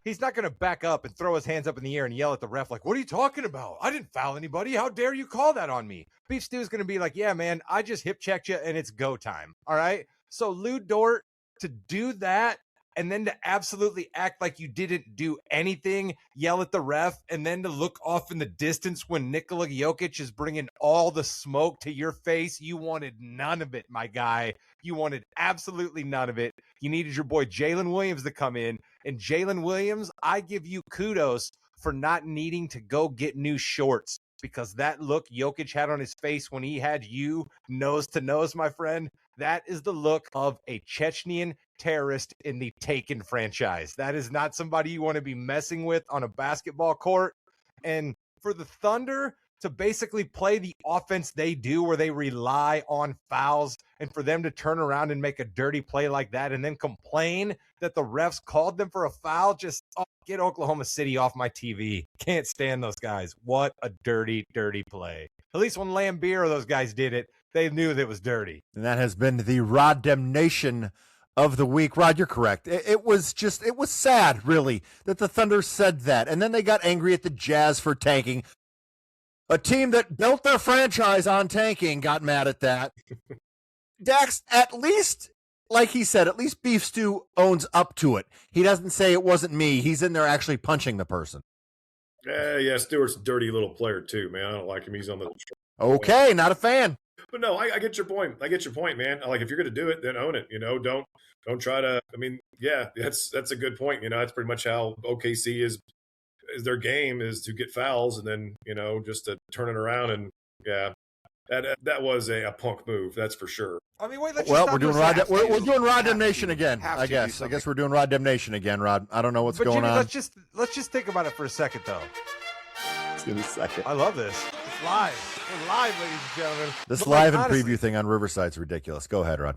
He's not going to back up and throw his hands up in the air and yell at the ref like, what are you talking about? I didn't foul anybody. How dare you call that on me? Beef Stew's going to be like, yeah, man, I just hip checked you and it's go time. All right? So Lou Dort, to do that and then to absolutely act like you didn't do anything, yell at the ref, and then to look off in the distance when Nikola Jokic is bringing all the smoke to your face. You wanted none of it, my guy. You wanted absolutely none of it. You needed your boy Jalen Williams to come in. And Jalen Williams, I give you kudos for not needing to go get new shorts, because that look Jokic had on his face when he had you nose to nose, my friend, that is the look of a Chechnyan terrorist in the Taken franchise. That is not somebody you want to be messing with on a basketball court. And for the Thunder to basically play the offense they do, where they rely on fouls, and for them to turn around and make a dirty play like that and then complain that the refs called them for a foul, just get Oklahoma City off my TV. Can't stand those guys. What a dirty, dirty play. At least when Lambeer or those guys did it, they knew that it was dirty. And that has been the Rod Damnation of the week. Rod, you're correct. It was sad, really, that the Thunder said that. And then they got angry at the Jazz for tanking. A team that built their franchise on tanking got mad at that. Dax, at least, like he said, at least Beef Stew owns up to it. He doesn't say it wasn't me. He's in there actually punching the person. Yeah, Stewart's a dirty little player too, man. I don't like him. He's on the Okay, not a fan. But no, I get your point. I get your point, man. Like, if you're going to do it, then own it. You know, don't try to. I mean, yeah, that's a good point. You know, that's pretty much how OKC is their game, is to get fouls and then, you know, just to turn it around. And yeah, that was a punk move. That's for sure. I mean, wait. We're doing Rod Damnation again. I guess we're doing Rod Damnation again, Rod. I don't know what's going Jimmy, on. Let's just think about it for a second, though. In a second. I love this. It's live. We're live, ladies and gentlemen. This live and preview thing on Riverside's ridiculous. Go ahead, Rod.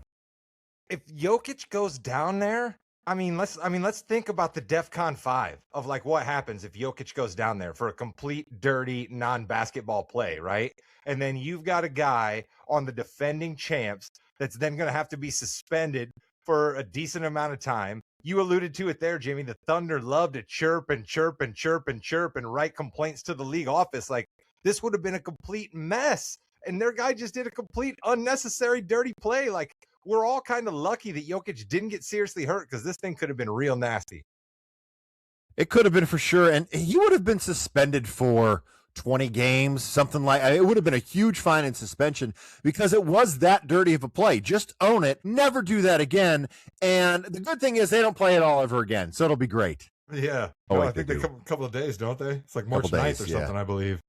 If Jokic goes down there, let's think about the DEFCON 5 of like what happens if Jokic goes down there for a complete dirty non-basketball play, right? And then you've got a guy on the defending champs that's then going to have to be suspended for a decent amount of time. You alluded to it there, Jimmy. The Thunder love to chirp and chirp and chirp and chirp and write complaints to the league office. Like, this would have been a complete mess. And their guy just did a complete unnecessary dirty play. Like, we're all kind of lucky that Jokic didn't get seriously hurt, because this thing could have been real nasty. It could have been for sure. And he would have been suspended for 20 games, something like it would have been a huge fine and suspension, because it was that dirty of a play. Just own it. Never do that again. And the good thing is they don't play it all over again. So it'll be great. Yeah. Oh, I think they come a couple of days, don't they? It's like March 9th or something, I believe.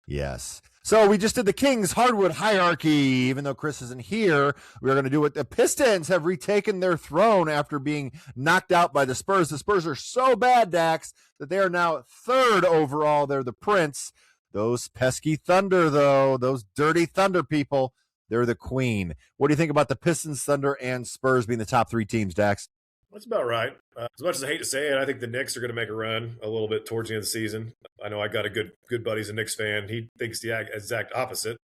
Yes. So we just did the Kings Hardwood hierarchy. Even though Chris isn't here, we're going to do it. The Pistons have retaken their throne after being knocked out by the Spurs. The Spurs are so bad, Dax, that they are now third overall. They're the Prince. Those pesky Thunder, though, those dirty Thunder people, they're the queen. What do you think about the Pistons, Thunder, and Spurs being the top three teams, Dax? That's about right. As much as I hate to say it, I think the Knicks are going to make a run a little bit towards the end of the season. I know I got a good buddy's a Knicks fan. He thinks the exact opposite.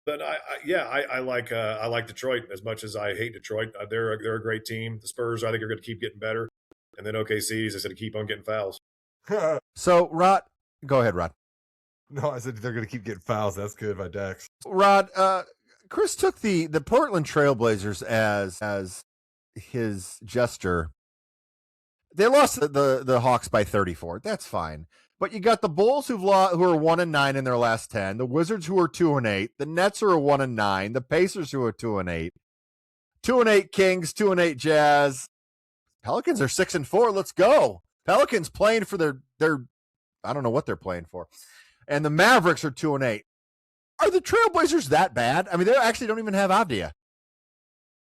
But I like Detroit as much as I hate Detroit. They're a great team. The Spurs, I think, are going to keep getting better, and then OKC's is going to keep on getting fouls. So, Rod, go ahead, Rod. No, I said they're going to keep getting fouls. That's good by Dax. Rod, Chris took the Portland Trailblazers as his jester. They lost the Hawks by 34. That's fine. But you got the Bulls who are 1-9 in their last 10. The Wizards who are 2-8. The Nets who are 1-9. The Pacers who are 2-8. 2-8 Kings, 2-8 Jazz. Pelicans are 6-4. Let's go. Pelicans playing for their I don't know what they're playing for. And the Mavericks are 2-8. Are the Trailblazers that bad? I mean, they actually don't even have Avdia.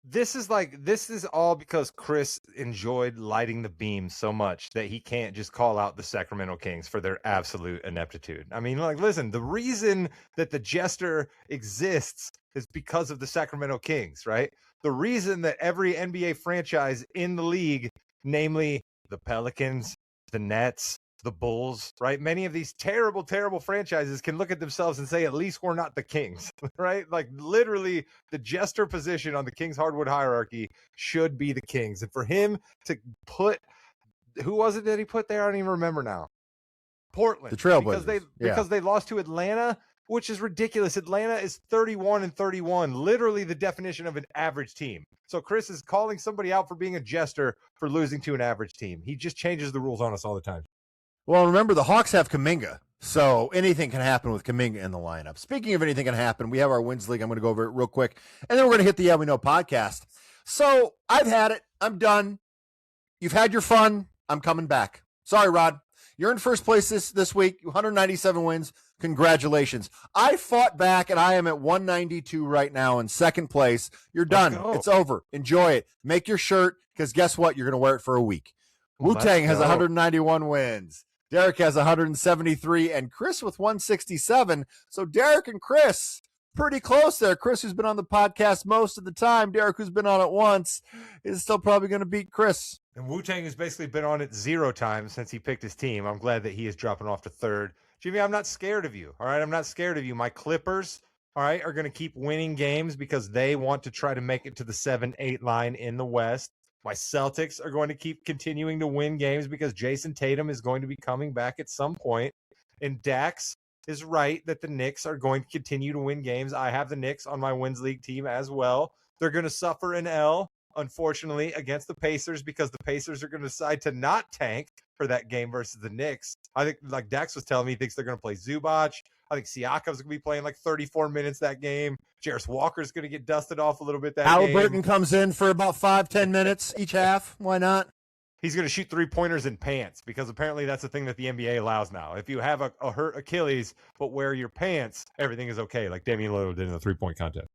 This is all because Chris enjoyed lighting the beam so much that he can't just call out the Sacramento Kings for their absolute ineptitude. I mean, like, listen, the reason that the Jester exists is because of the Sacramento Kings, right? The reason that every NBA franchise in the league, namely the Pelicans, the Nets, the Bulls, right? Many of these terrible, terrible franchises can look at themselves and say, at least we're not the Kings, right? Like literally the jester position on the Kings Hardwood hierarchy should be the Kings. And for him to put, who was it that he put there? I don't even remember now. Portland. The Trailblazers. Because they lost to Atlanta, which is ridiculous. Atlanta is 31-31, literally the definition of an average team. So Chris is calling somebody out for being a jester for losing to an average team. He just changes the rules on us all the time. Well, remember, the Hawks have Kuminga, so anything can happen with Kuminga in the lineup. Speaking of anything can happen, we have our Wins League. I'm going to go over it real quick, and then we're going to hit the Yeah We Know podcast. So I've had it. I'm done. You've had your fun. I'm coming back. Sorry, Rod. You're in first place this week, 197 wins. Congratulations. I fought back, and I am at 192 right now in second place. You're done. It's over. Enjoy it. Make your shirt, because guess what? You're going to wear it for a week. Wu-Tang has 191 wins. Derek has 173, and Chris with 167. So Derek and Chris, pretty close there. Chris, who's been on the podcast most of the time, Derek, who's been on it once, is still probably going to beat Chris. And Wu-Tang has basically been on it 0 times since he picked his team. I'm glad that he is dropping off to third. Jimmy, I'm not scared of you, all right? I'm not scared of you. My Clippers, all right, are going to keep winning games because they want to try to make it to the 7-8 line in the West. My Celtics are going to keep continuing to win games because Jason Tatum is going to be coming back at some point. And Dax is right that the Knicks are going to continue to win games. I have the Knicks on my Wins League team as well. They're going to suffer an L, unfortunately, against the Pacers because the Pacers are going to decide to not tank for that game versus the Knicks. I think, like Dax was telling me, he thinks they're going to play Zubac. I think Siakam's going to be playing like 34 minutes that game. Jarris Walker's going to get dusted off a little bit that game. Halliburton comes in for about 5-10 minutes each half. Why not? He's going to shoot 3-pointers in pants because apparently that's the thing that the NBA allows now. If you have a hurt Achilles but wear your pants, everything is okay, like Damian Lillard did in the 3-point contest.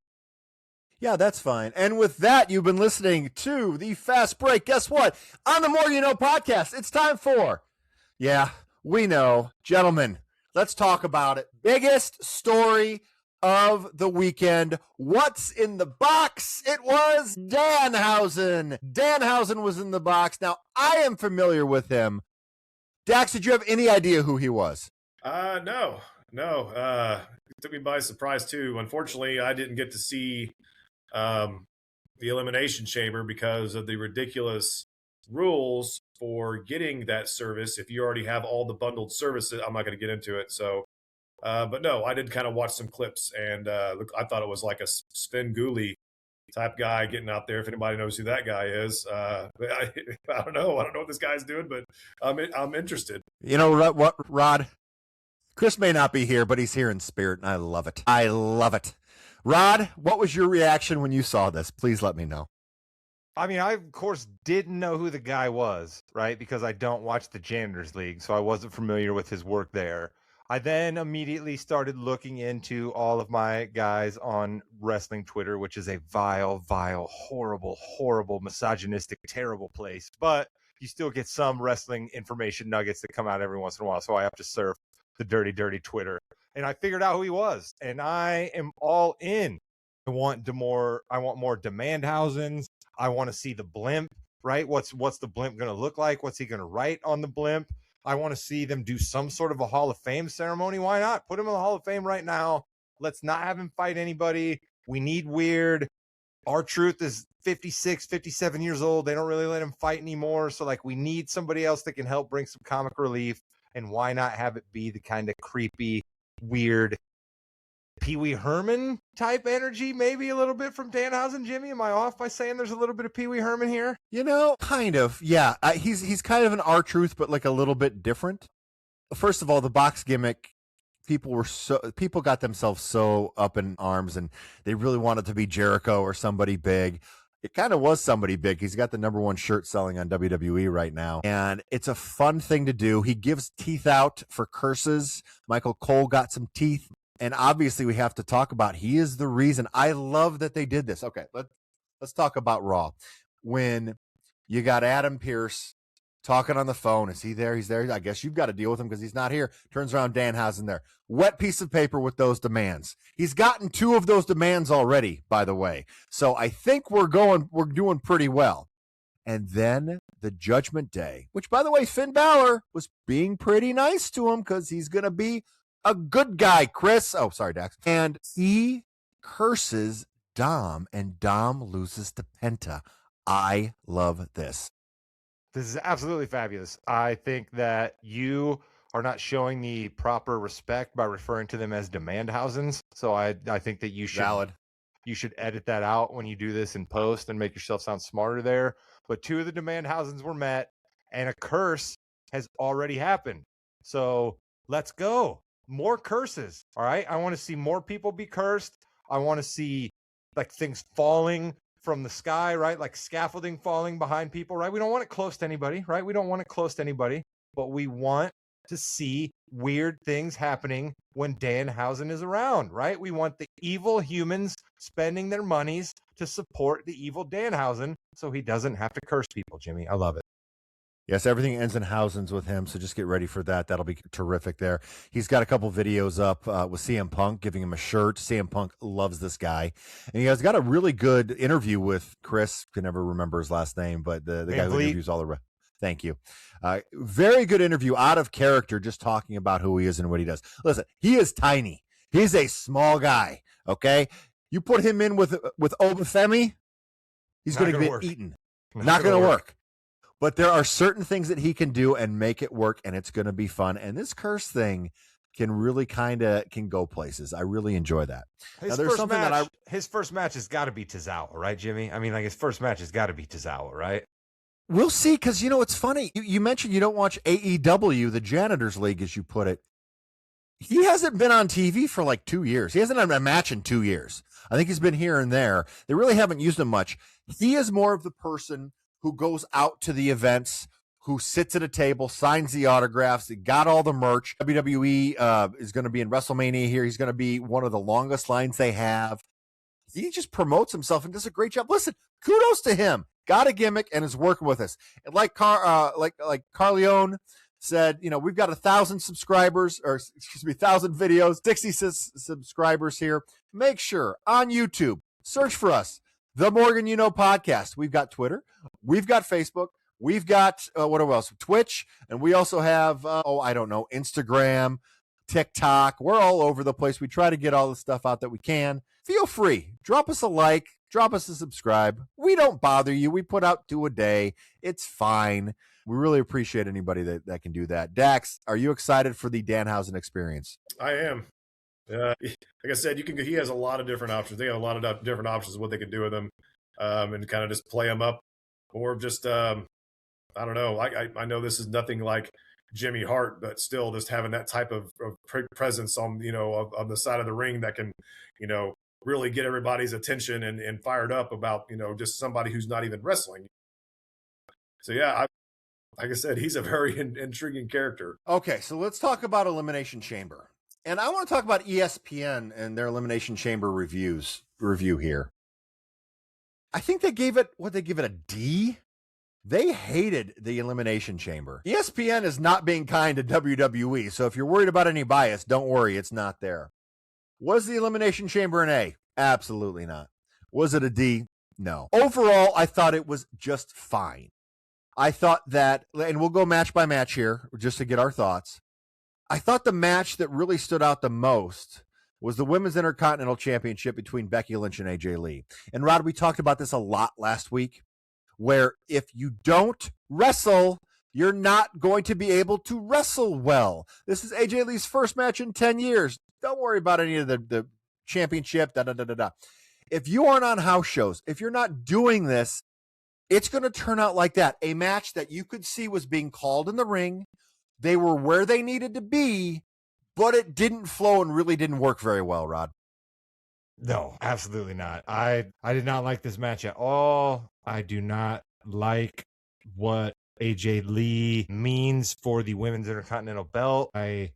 Yeah, that's fine. And with that, you've been listening to the Fast Break. Guess what? On the More You Know podcast, it's time for, yeah, we know. Gentlemen, let's talk about it. Biggest story of the weekend. What's in the box? It was Danhausen. Danhausen was in the box. Now, I am familiar with him. Dax, did you have any idea who he was? No. It took me by surprise, too. Unfortunately, I didn't get to see the Elimination Chamber because of the ridiculous rules for getting that service. If you already have all the bundled services, I'm not going to get into it. So, but no, I did kind of watch some clips, and I thought it was like a Sven Gulli type guy getting out there. If anybody knows who that guy is, I don't know. I don't know what this guy's doing, but I'm interested. You know what, Rod? Chris may not be here, but he's here in spirit, and I love it. I love it. Rod, what was your reaction when you saw this? Please let me know. I mean, I, of course, didn't know who the guy was, right? Because I don't watch the Janitors League, so I wasn't familiar with his work there. I then immediately started looking into all of my guys on wrestling Twitter, which is a vile, horrible, misogynistic, terrible place. But you still get some wrestling information nuggets that come out every once in a while, so I have to surf the dirty Twitter. And I figured out who he was, and I am all in. I want more Demandhausens. I want to see the blimp, right? What's the blimp going to look like? What's he going to write on the blimp? I want to see them do some sort of a Hall of Fame ceremony. Why not? Put him in the Hall of Fame right now. Let's not have him fight anybody. We need weird. R-Truth is 56, 57 years old. They don't really let him fight anymore. So, like, we need somebody else that can help bring some comic relief. And why not have it be the kind of creepy, weird Pee Wee Herman type energy, maybe a little bit from Danhausen? Jimmy, am I off by saying there's a little bit of Pee Wee Herman here? You know, kind of. Yeah, he's kind of an R-Truth, but like a little bit different. First of all, the box gimmick, people got themselves so up in arms, and they really wanted to be Jericho or somebody big. It kind of was somebody big. He's got the #1 shirt selling on WWE right now, and it's a fun thing to do. He gives teeth out for curses. Michael Cole got some teeth, and obviously we have to talk about, he is the reason. I love that they did this. Okay, let's talk about Raw. When you got Adam Pearce talking on the phone. Is he there? He's there. I guess you've got to deal with him because he's not here. Turns around, Danhausen there. Wet piece of paper with those demands. He's gotten 2 of those demands already, by the way. So I think we're doing pretty well. And then the Judgment Day, which, by the way, Finn Balor was being pretty nice to him because he's going to be a good guy, Chris. Oh, sorry, Dax. And he curses Dom, and Dom loses to Penta. I love this. This is absolutely fabulous. I think that you are not showing the proper respect by referring to them as Demandhausens. So I think that you should edit that out when you do this in post and make yourself sound smarter there. But 2 of the Demandhausens were met, and a curse has already happened. So let's go. More curses. All right. I want to see more people be cursed. I want to see like things falling from the sky, right? Like scaffolding falling behind people, right? We don't want it close to anybody, right? We don't want it close to anybody, but we want to see weird things happening when Danhausen is around, right? We want the evil humans spending their monies to support the evil Danhausen so he doesn't have to curse people, Jimmy. I love it. Yes, everything ends in Hausens with him, so just get ready for that. That'll be terrific there. He's got a couple videos up with CM Punk, giving him a shirt. CM Punk loves this guy. And he has got a really good interview with Chris. Can never remember his last name, but the guy who interviews all the rest. Thank you. Very good interview, out of character, just talking about who he is and what he does. Listen, he is tiny. He's a small guy, okay? You put him in with Femi, he's going to get eaten. Not going to work. But there are certain things that he can do and make it work, and it's going to be fun. And this curse thing can really can go places. I really enjoy that. His first match has got to be Tozawa, right, Jimmy? I mean, like, his first match has got to be Tozawa, right? We'll see, because, you know, it's funny. You mentioned you don't watch AEW, the Janitors League, as you put it. He hasn't been on TV for like 2 years. He hasn't had a match in 2 years. I think he's been here and there. They really haven't used him much. He is more of the person who goes out to the events, who sits at a table, signs the autographs, got all the merch. WWE is going to be in WrestleMania here. He's going to be one of the longest lines they have. He just promotes himself and does a great job. Listen, kudos to him. Got a gimmick and is working with us. And like Carleone said, you know, we've got 1,000 subscribers, or excuse me, 1,000 videos, 66 subscribers here. Make sure on YouTube, search for us, The Morgan You Know Podcast. We've got Twitter, we've got Facebook, we've got what else? Twitch, and we also have Instagram, TikTok. We're all over the place. We try to get all the stuff out that we can. Feel free, drop us a like, drop us a subscribe. We don't bother you. We put out 2 a day. It's fine. We really appreciate anybody that can do that. Dax, are you excited for the Danhausen experience? I am. Like I said, he has a lot of different options. They have a lot of different options of what they could do with him, and kind of just play him up, or just I don't know. I know this is nothing like Jimmy Hart, but still, just having that type of presence on on the side of the ring that can really get everybody's attention and fired up about just somebody who's not even wrestling. So yeah, like I said, he's a very intriguing character. Okay, so let's talk about Elimination Chamber. And I want to talk about ESPN and their Elimination Chamber review here. I think they gave it a D. They hated the Elimination Chamber. ESPN is not being kind to WWE, so if you're worried about any bias, don't worry, it's not there. Was the Elimination Chamber an A? Absolutely not. Was it a D? No. Overall, I thought it was just fine. I thought that, and we'll go match by match here just to get our thoughts. I thought the match that really stood out the most was the Women's Intercontinental Championship between Becky Lynch and AJ Lee. And Rod, we talked about this a lot last week, where if you don't wrestle, you're not going to be able to wrestle well. This is AJ Lee's first match in 10 years. Don't worry about any of the championship, If you aren't on house shows, if you're not doing this, it's going to turn out like that. A match that you could see was being called in the ring. They were where they needed to be, but it didn't flow and really didn't work very well, Rod. No, absolutely not. I did not like this match at all. I do not like what AJ Lee means for the Women's Intercontinental belt. I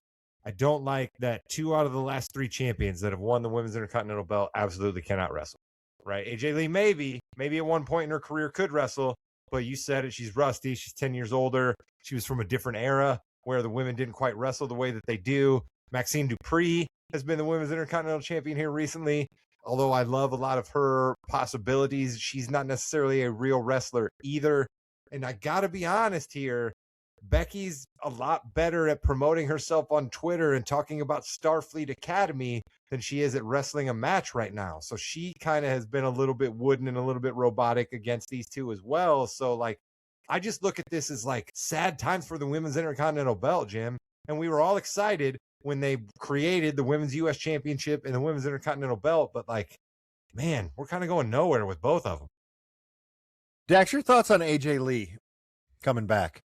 don't like that 2 out of the last 3 champions that have won the Women's Intercontinental belt absolutely cannot wrestle, right? AJ Lee maybe at one point in her career could wrestle, but you said it, she's rusty. She's 10 years older. She was from a different era where the women didn't quite wrestle the way that they do. Maxine Dupree has been the Women's Intercontinental Champion here recently. Although I love a lot of her possibilities, she's not necessarily a real wrestler either. And I got to be honest here, Becky's a lot better at promoting herself on Twitter and talking about Starfleet Academy than she is at wrestling a match right now. So she kind of has been a little bit wooden and a little bit robotic against these two as well. So like, I just look at this as like sad times for the Women's Intercontinental belt, Jim. And we were all excited when they created the Women's U.S. Championship and the Women's Intercontinental belt. But like, man, we're kind of going nowhere with both of them. Dax, your thoughts on AJ Lee coming back?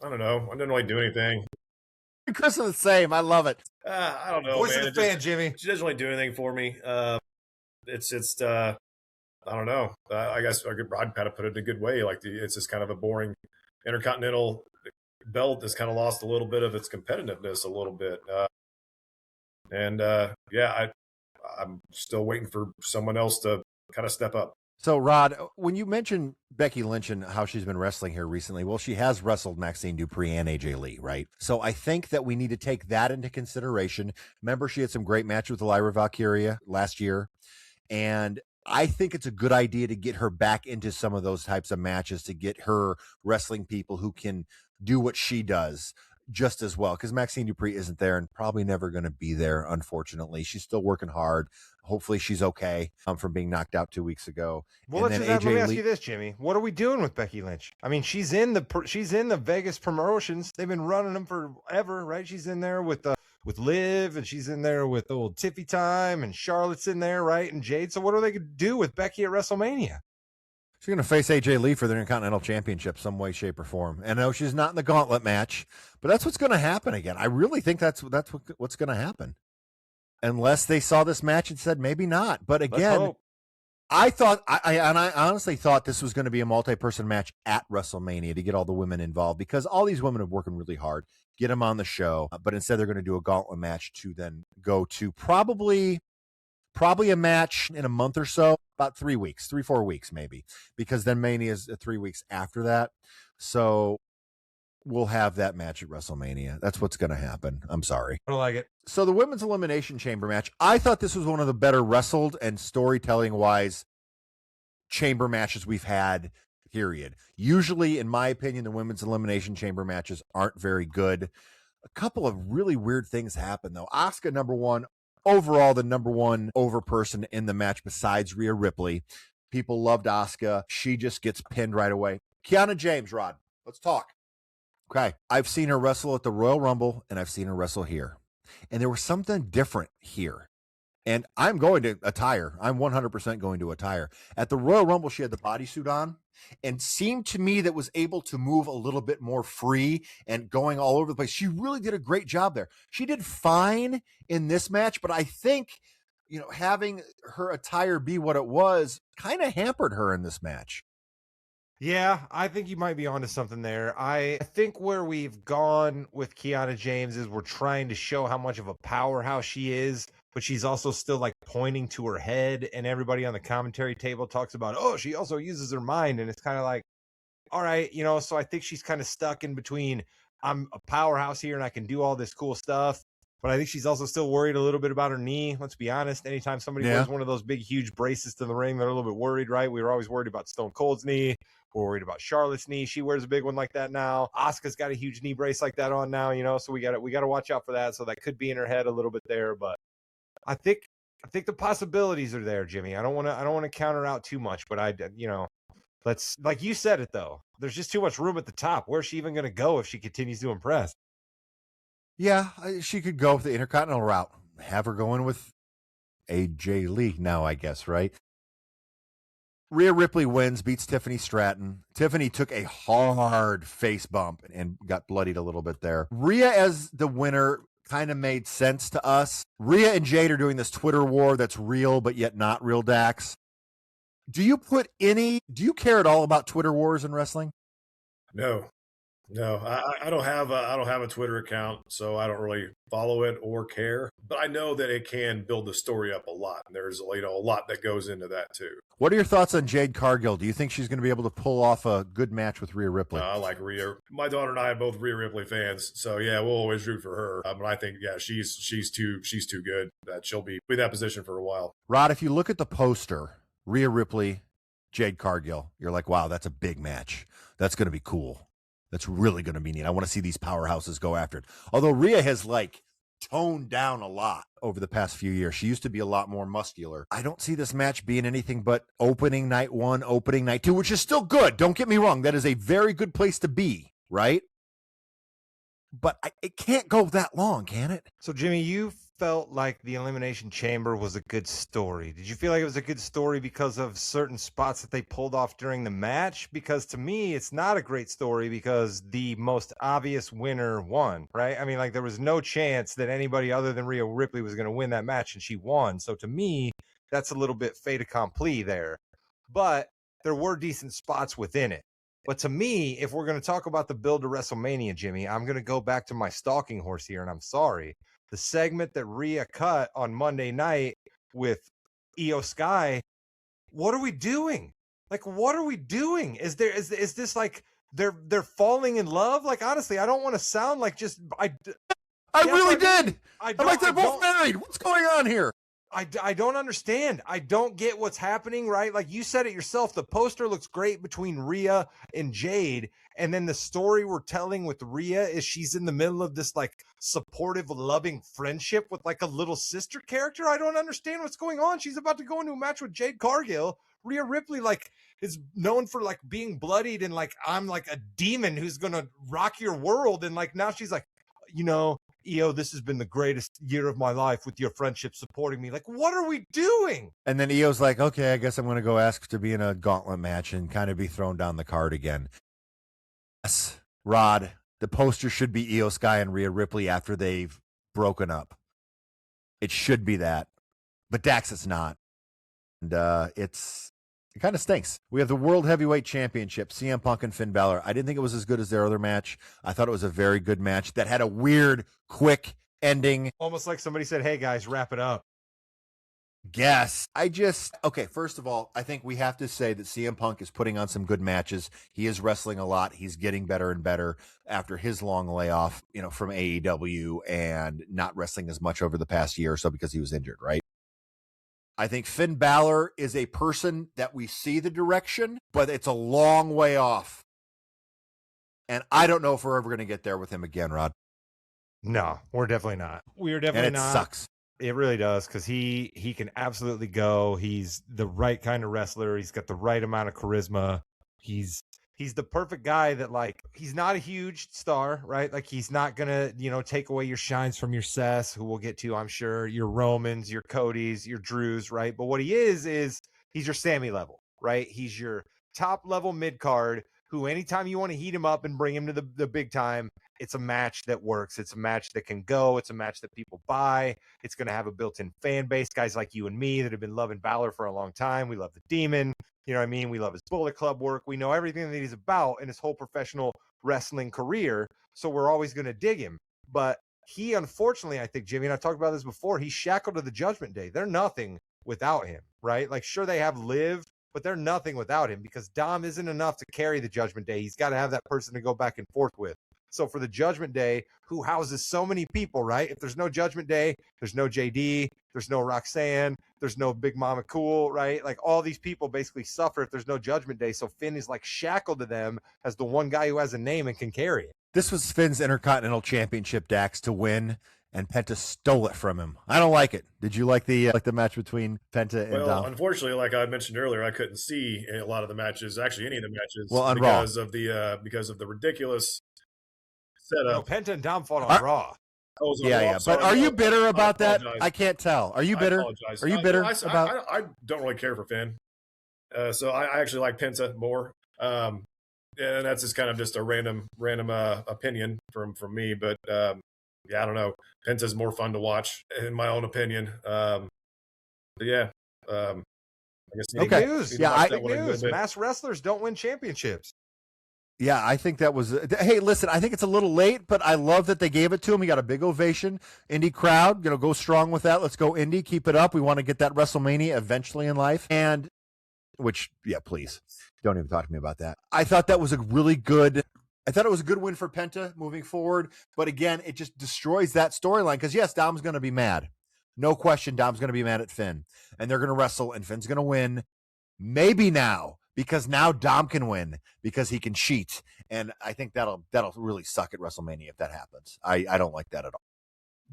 I don't know. I didn't really do anything. Chris is the same. I love it. I don't know, Voice man. of the fan, Jimmy. She doesn't really do anything for me. It's just I don't know. I guess Rod kind of put it in a good way. Like it's just kind of a boring Intercontinental belt that's kind of lost a little bit of its competitiveness a little bit. I'm still waiting for someone else to kind of step up. So, Rod, when you mentioned Becky Lynch and how she's been wrestling here recently, well, she has wrestled Maxine Dupree and AJ Lee, right? So I think that we need to take that into consideration. Remember, she had some great matches with Lyra Valkyria last year. And I think it's a good idea to get her back into some of those types of matches, to get her wrestling people who can do what she does just as well, because Maxine Dupree isn't there and probably never going to be there, unfortunately. She's still working hard. Hopefully she's okay from being knocked out 2 weeks ago. Well, let me ask you this, Jimmy. What are we doing with Becky Lynch? I mean, she's in the Vegas promotions. They've been running them forever, right? She's in there with Liv, and she's in there with old Tiffy Time, and Charlotte's in there, right? And Jade. So what are they going to do with Becky at WrestleMania? She's going to face AJ Lee for the Intercontinental Championship some way, shape, or form. And no, she's not in the gauntlet match, but that's what's going to happen again. I really think that's what's going to happen. Unless they saw this match and said maybe not. But again, I honestly thought this was going to be a multi-person match at WrestleMania to get all the women involved, because all these women are working really hard, get them on the show. But instead they're going to do a gauntlet match to then go to probably a match in a month or so, about 3 weeks, 4 weeks maybe, because then Mania is 3 weeks after that. So we'll have that match at WrestleMania. That's what's going to happen. I'm sorry. I don't like it. So the Women's Elimination Chamber match, I thought this was one of the better wrestled and storytelling-wise chamber matches we've had, period. Usually, in my opinion, the Women's Elimination Chamber matches aren't very good. A couple of really weird things happen, though. Asuka, number one, overall the number one over person in the match besides Rhea Ripley. People loved Asuka. She just gets pinned right away. Kiana James, Rod, let's talk. Okay, I've seen her wrestle at the Royal Rumble, and I've seen her wrestle here. And there was something different here. And I'm going to attire. I'm 100% going to attire. At the Royal Rumble, she had the bodysuit on and seemed to me that was able to move a little bit more free and going all over the place. She really did a great job there. She did fine in this match, but I think, having her attire be what it was kind of hampered her in this match. Yeah, I think you might be onto something there. I think where we've gone with Kiana James is we're trying to show how much of a powerhouse she is, but she's also still like pointing to her head, and everybody on the commentary table talks about, oh, she also uses her mind. And it's kind of like, all right, so I think she's kind of stuck in between, I'm a powerhouse here and I can do all this cool stuff, but I think she's also still worried a little bit about her knee. Let's be honest. Anytime somebody wears one of those big, huge braces to the ring, they're a little bit worried, right? We were always worried about Stone Cold's knee. We're worried about Charlotte's knee. She wears a big one like that now. Asuka's got a huge knee brace like that on now, so we got to watch out for that. So that could be in her head a little bit there, but I think the possibilities are there, Jimmy. I don't want to counter out too much, but let's, like you said it though. There's just too much room at the top. Where's she even going to go if she continues to impress? Yeah, she could go with the Intercontinental route. Have her going with AJ Lee now, I guess, right? Rhea Ripley wins, beats Tiffany Stratton. Tiffany took a hard face bump and got bloodied a little bit there. Rhea as the winner kind of made sense to us. Rhea and Jade are doing this Twitter war that's real but yet not real, Dax. Do you care at all about Twitter wars in wrestling? No, I don't have a Twitter account, so I don't really follow it or care. But I know that it can build the story up a lot. And there's a lot that goes into that too. What are your thoughts on Jade Cargill? Do you think she's going to be able to pull off a good match with Rhea Ripley? I like Rhea. My daughter and I are both Rhea Ripley fans, so yeah, we'll always root for her. But I think she's too good that she'll be in that position for a while. Rod, if you look at the poster, Rhea Ripley, Jade Cargill, you're like, wow, that's a big match. That's going to be cool. That's really going to be neat. I want to see these powerhouses go after it. Although Rhea has toned down a lot over the past few years. She used to be a lot more muscular. I don't see this match being anything but opening night 1, opening night 2, which is still good. Don't get me wrong. That is a very good place to be, right? But it can't go that long, can it? So, Jimmy, you felt like the Elimination Chamber was a good story. Did you feel like it was a good story because of certain spots that they pulled off during the match? Because to me, it's not a great story because the most obvious winner won, right? I mean, there was no chance that anybody other than Rhea Ripley was going to win that match, and she won. So to me, that's a little bit fait accompli there. But there were decent spots within it. But to me, if we're going to talk about the build to WrestleMania, Jimmy, I'm going to go back to my stalking horse here, and I'm sorry. The segment that Rhea cut on Monday night with Io Sky, what are we doing? What are we doing? Is this they're falling in love? Honestly, I don't want to sound like just I really did. I'm they're both married. What's going on here? I don't understand. I don't get what's happening, right? Like you said it yourself, the poster looks great between Rhea and Jade. And then the story we're telling with Rhea is she's in the middle of this supportive, loving friendship with a little sister character. I don't understand what's going on. She's about to go into a match with Jade Cargill. Rhea Ripley is known for being bloodied and I'm a demon who's going to rock your world. And now she's Io, this has been the greatest year of my life with your friendship supporting me. What are we doing? And then Io's like, okay, I guess I'm going to go ask to be in a gauntlet match and kind of be thrown down the card again. Yes, Rod, the poster should be Io Sky and Rhea Ripley after they've broken up. It should be that. But Dax, it's not. And it kind of stinks. We have the World Heavyweight Championship, CM Punk and Finn Balor. I didn't think it was as good as their other match. I thought it was a very good match that had a weird, quick ending. Almost like somebody said, hey, guys, wrap it up. Guess. Okay, first of all, I think we have to say that CM Punk is putting on some good matches. He is wrestling a lot. He's getting better and better after his long layoff, from AEW and not wrestling as much over the past year or so because he was injured, right? I think Finn Balor is a person that we see the direction, but it's a long way off. And I don't know if we're ever going to get there with him again, Rod. No, we're definitely not. We're definitely not. And it sucks. It really does because he can absolutely go. He's the right kind of wrestler. He's got the right amount of charisma. He's the perfect guy that he's not a huge star, right? He's not gonna take away your shines from your Seths, who we'll get to, I'm sure, your Romans, your Codys, your Drews, right? But what he is he's your Sammy level, right? He's your top level mid card who anytime you want to heat him up and bring him to the big time, it's a match that works. It's a match that can go. It's a match that people buy. It's going to have a built-in fan base, guys like you and me that have been loving Balor for a long time. We love the Demon. You know what I mean? We love his Bullet Club work. We know everything that he's about in his whole professional wrestling career. So we're always going to dig him. But he, unfortunately, I think, Jimmy, and I've talked about this before, he's shackled to the Judgment Day. They're nothing without him, right? Sure, they have Liv, but they're nothing without him because Dom isn't enough to carry the Judgment Day. He's got to have that person to go back and forth with. So for the Judgment Day, who houses so many people, right? If there's no Judgment Day, there's no JD, there's no Roxanne, there's no Big Mama Cool, right? All these people basically suffer if there's no Judgment Day. So Finn is shackled to them as the one guy who has a name and can carry it. This was Finn's Intercontinental Championship, Dax, to win. and Penta stole it from him. I don't like it. Did you like the match between Penta and Well, Dom? unfortunately, like I mentioned earlier, I couldn't see a lot of the matches, actually any of the matches, Well, on Raw. because of the ridiculous No, setup. Penta and Dom fought on Raw. Oh, it was on Yeah, Raw. yeah. Sorry, But are no, you bitter I about that? apologize. I can't tell. Are you I bitter? apologize. Are you bitter about? I don't really care for Finn, so I actually like Penta more. And that's just kind of just a random opinion from me. But yeah, I don't know. Penta's more fun to watch, in my own opinion. But yeah, I guess Big Okay. news. Yeah, Big news. Masked wrestlers don't win championships. Yeah, I think that was. Hey, listen, I think it's a little late, but I love that they gave it to him. He got a big ovation. Indie crowd, go strong with that. Let's go, Indie. Keep it up. We want to get that WrestleMania eventually in life. And, which, yeah, please. Don't even talk to me about that. I thought that was a really good. I thought it was a good win for Penta moving forward. But again, it just destroys that storyline because, yes, Dom's going to be mad. No question, Dom's going to be mad at Finn. And they're going to wrestle, and Finn's going to win. Maybe now. Because now Dom can win because he can cheat. And I think that'll really suck at WrestleMania if that happens. I don't like that at all.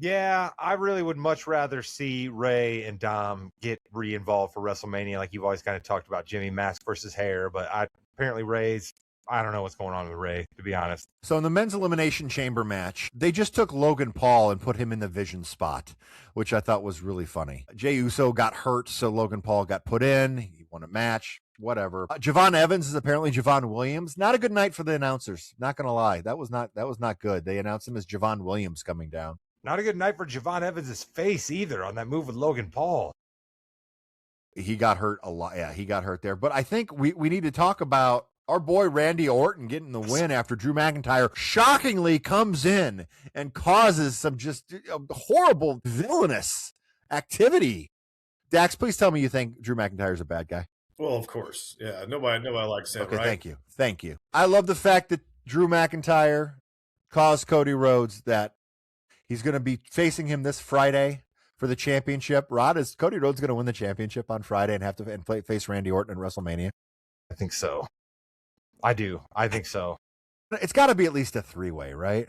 Yeah, I really would much rather see Ray and Dom get re-involved for WrestleMania, like you've always kind of talked about Jimmy Mask versus Hair. But apparently Ray's, I don't know what's going on with Ray, to be honest. So in the men's elimination chamber match, they just took Logan Paul and put him in the Vision spot, which I thought was really funny. Jey Uso got hurt, so Logan Paul got put in. He won a match. Whatever. Javon Evans is apparently Javon Williams. Not a good night for the announcers. Not gonna lie, that was not good. They announced him as Javon Williams coming down. Not a good night for Javon Evans' face either on that move with Logan Paul. He got hurt a lot. Yeah, he got hurt there. But I think we need to talk about our boy Randy Orton getting the win after Drew McIntyre shockingly comes in and causes some just horrible, villainous activity. Dax, please tell me you think Drew McIntyre's a bad guy. Well, of course. Yeah, nobody likes him, Okay, right? Thank you. I love the fact that Drew McIntyre caused Cody Rhodes that he's going to be facing him this Friday for the championship. Rod, is Cody Rhodes going to win the championship on Friday and have to face Randy Orton in WrestleMania? I think so. I do. I think so. It's got to be at least a three-way, right?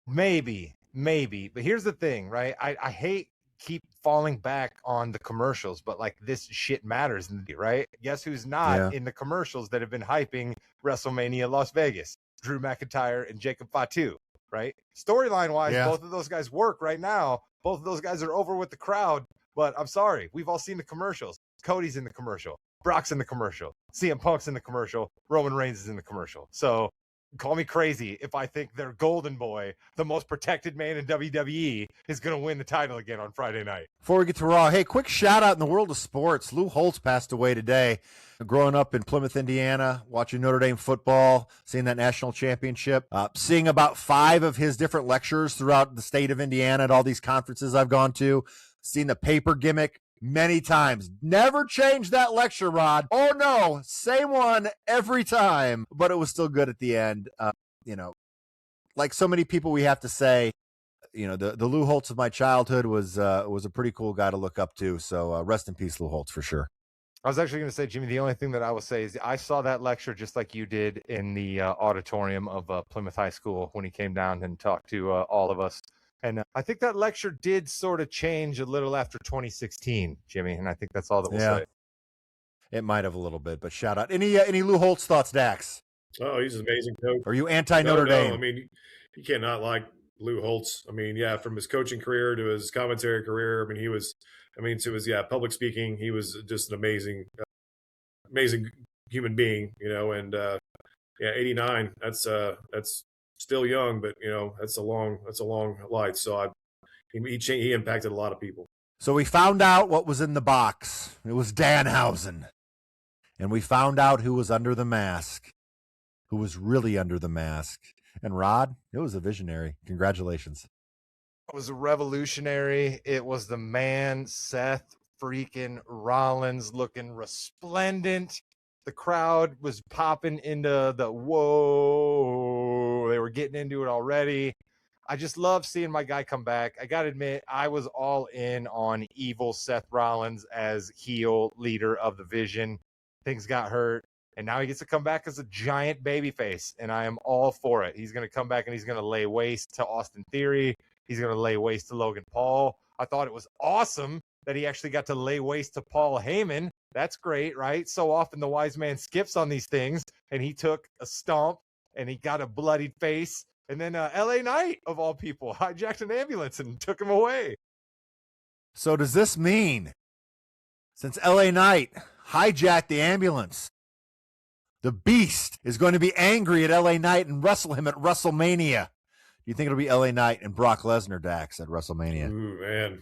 Maybe. But here's the thing, right? I hate keep falling back on the commercials, but like this shit matters, right? Guess who's not in the commercials that have been hyping WrestleMania Las Vegas? Drew McIntyre and Jacob Fatu, right? Storyline wise, both of those guys work right now. Both of those guys are over with the crowd, but I'm sorry, we've all seen the commercials. Cody's in the commercial, Brock's in the commercial, CM Punk's in the commercial, Roman Reigns is in the commercial. So call me crazy if I think their golden boy, the most protected man in WWE, is going to win the title again on Friday night. Before we get to Raw, hey, quick shout out in the world of sports. Lou Holtz passed away today. Growing up in Plymouth, Indiana, watching Notre Dame football, seeing that national championship, seeing about 5 of his different lectures throughout the state of Indiana at all these conferences I've gone to, seen the paper gimmick many times. Never changed that lecture, Rod. Oh, no, same one every time. But it was still good at the end. Like so many people we have to say, the Lou Holtz of my childhood was a pretty cool guy to look up to. So rest in peace, Lou Holtz, for sure. I was actually going to say, Jimmy, the only thing that I will say is I saw that lecture just like you did in the auditorium of Plymouth High School when he came down and talked to all of us. And I think that lecture did sort of change a little after 2016, Jimmy. And I think that's all that we'll say. It might have a little bit, but shout out. Any Lou Holtz thoughts, Dax? Oh, he's an amazing coach. Are you anti-Notre Dame? I mean, you cannot like Lou Holtz. I mean, yeah, from his coaching career to his commentary career. I mean, to his public speaking, he was just an amazing human being, and 89, that's still young, but that's a long life. So he impacted a lot of people. So we found out what was in the box. It was Danhausen. And we found out who was under the mask, who was really under the mask. And Rod, it was a visionary. Congratulations. It was a revolutionary. It was the man, Seth freaking Rollins, looking resplendent. The crowd was popping into the whoa. They were getting into it already. I just love seeing my guy come back. I got to admit, I was all in on evil Seth Rollins as heel leader of the Vision. Things got hurt, and now he gets to come back as a giant babyface, and I am all for it. He's going to come back, and he's going to lay waste to Austin Theory. he's going to lay waste to Logan Paul. I thought it was awesome that he actually got to lay waste to Paul Heyman. That's great, right? So often the wise man skips on these things, and he took a stomp, and he got a bloodied face. And then LA Knight, of all people, hijacked an ambulance and took him away. So does this mean, since LA Knight hijacked the ambulance, the Beast is going to be angry at LA Knight and wrestle him at WrestleMania? Do you think it'll be LA Knight and Brock Lesnar, Dax, at WrestleMania? Ooh, man.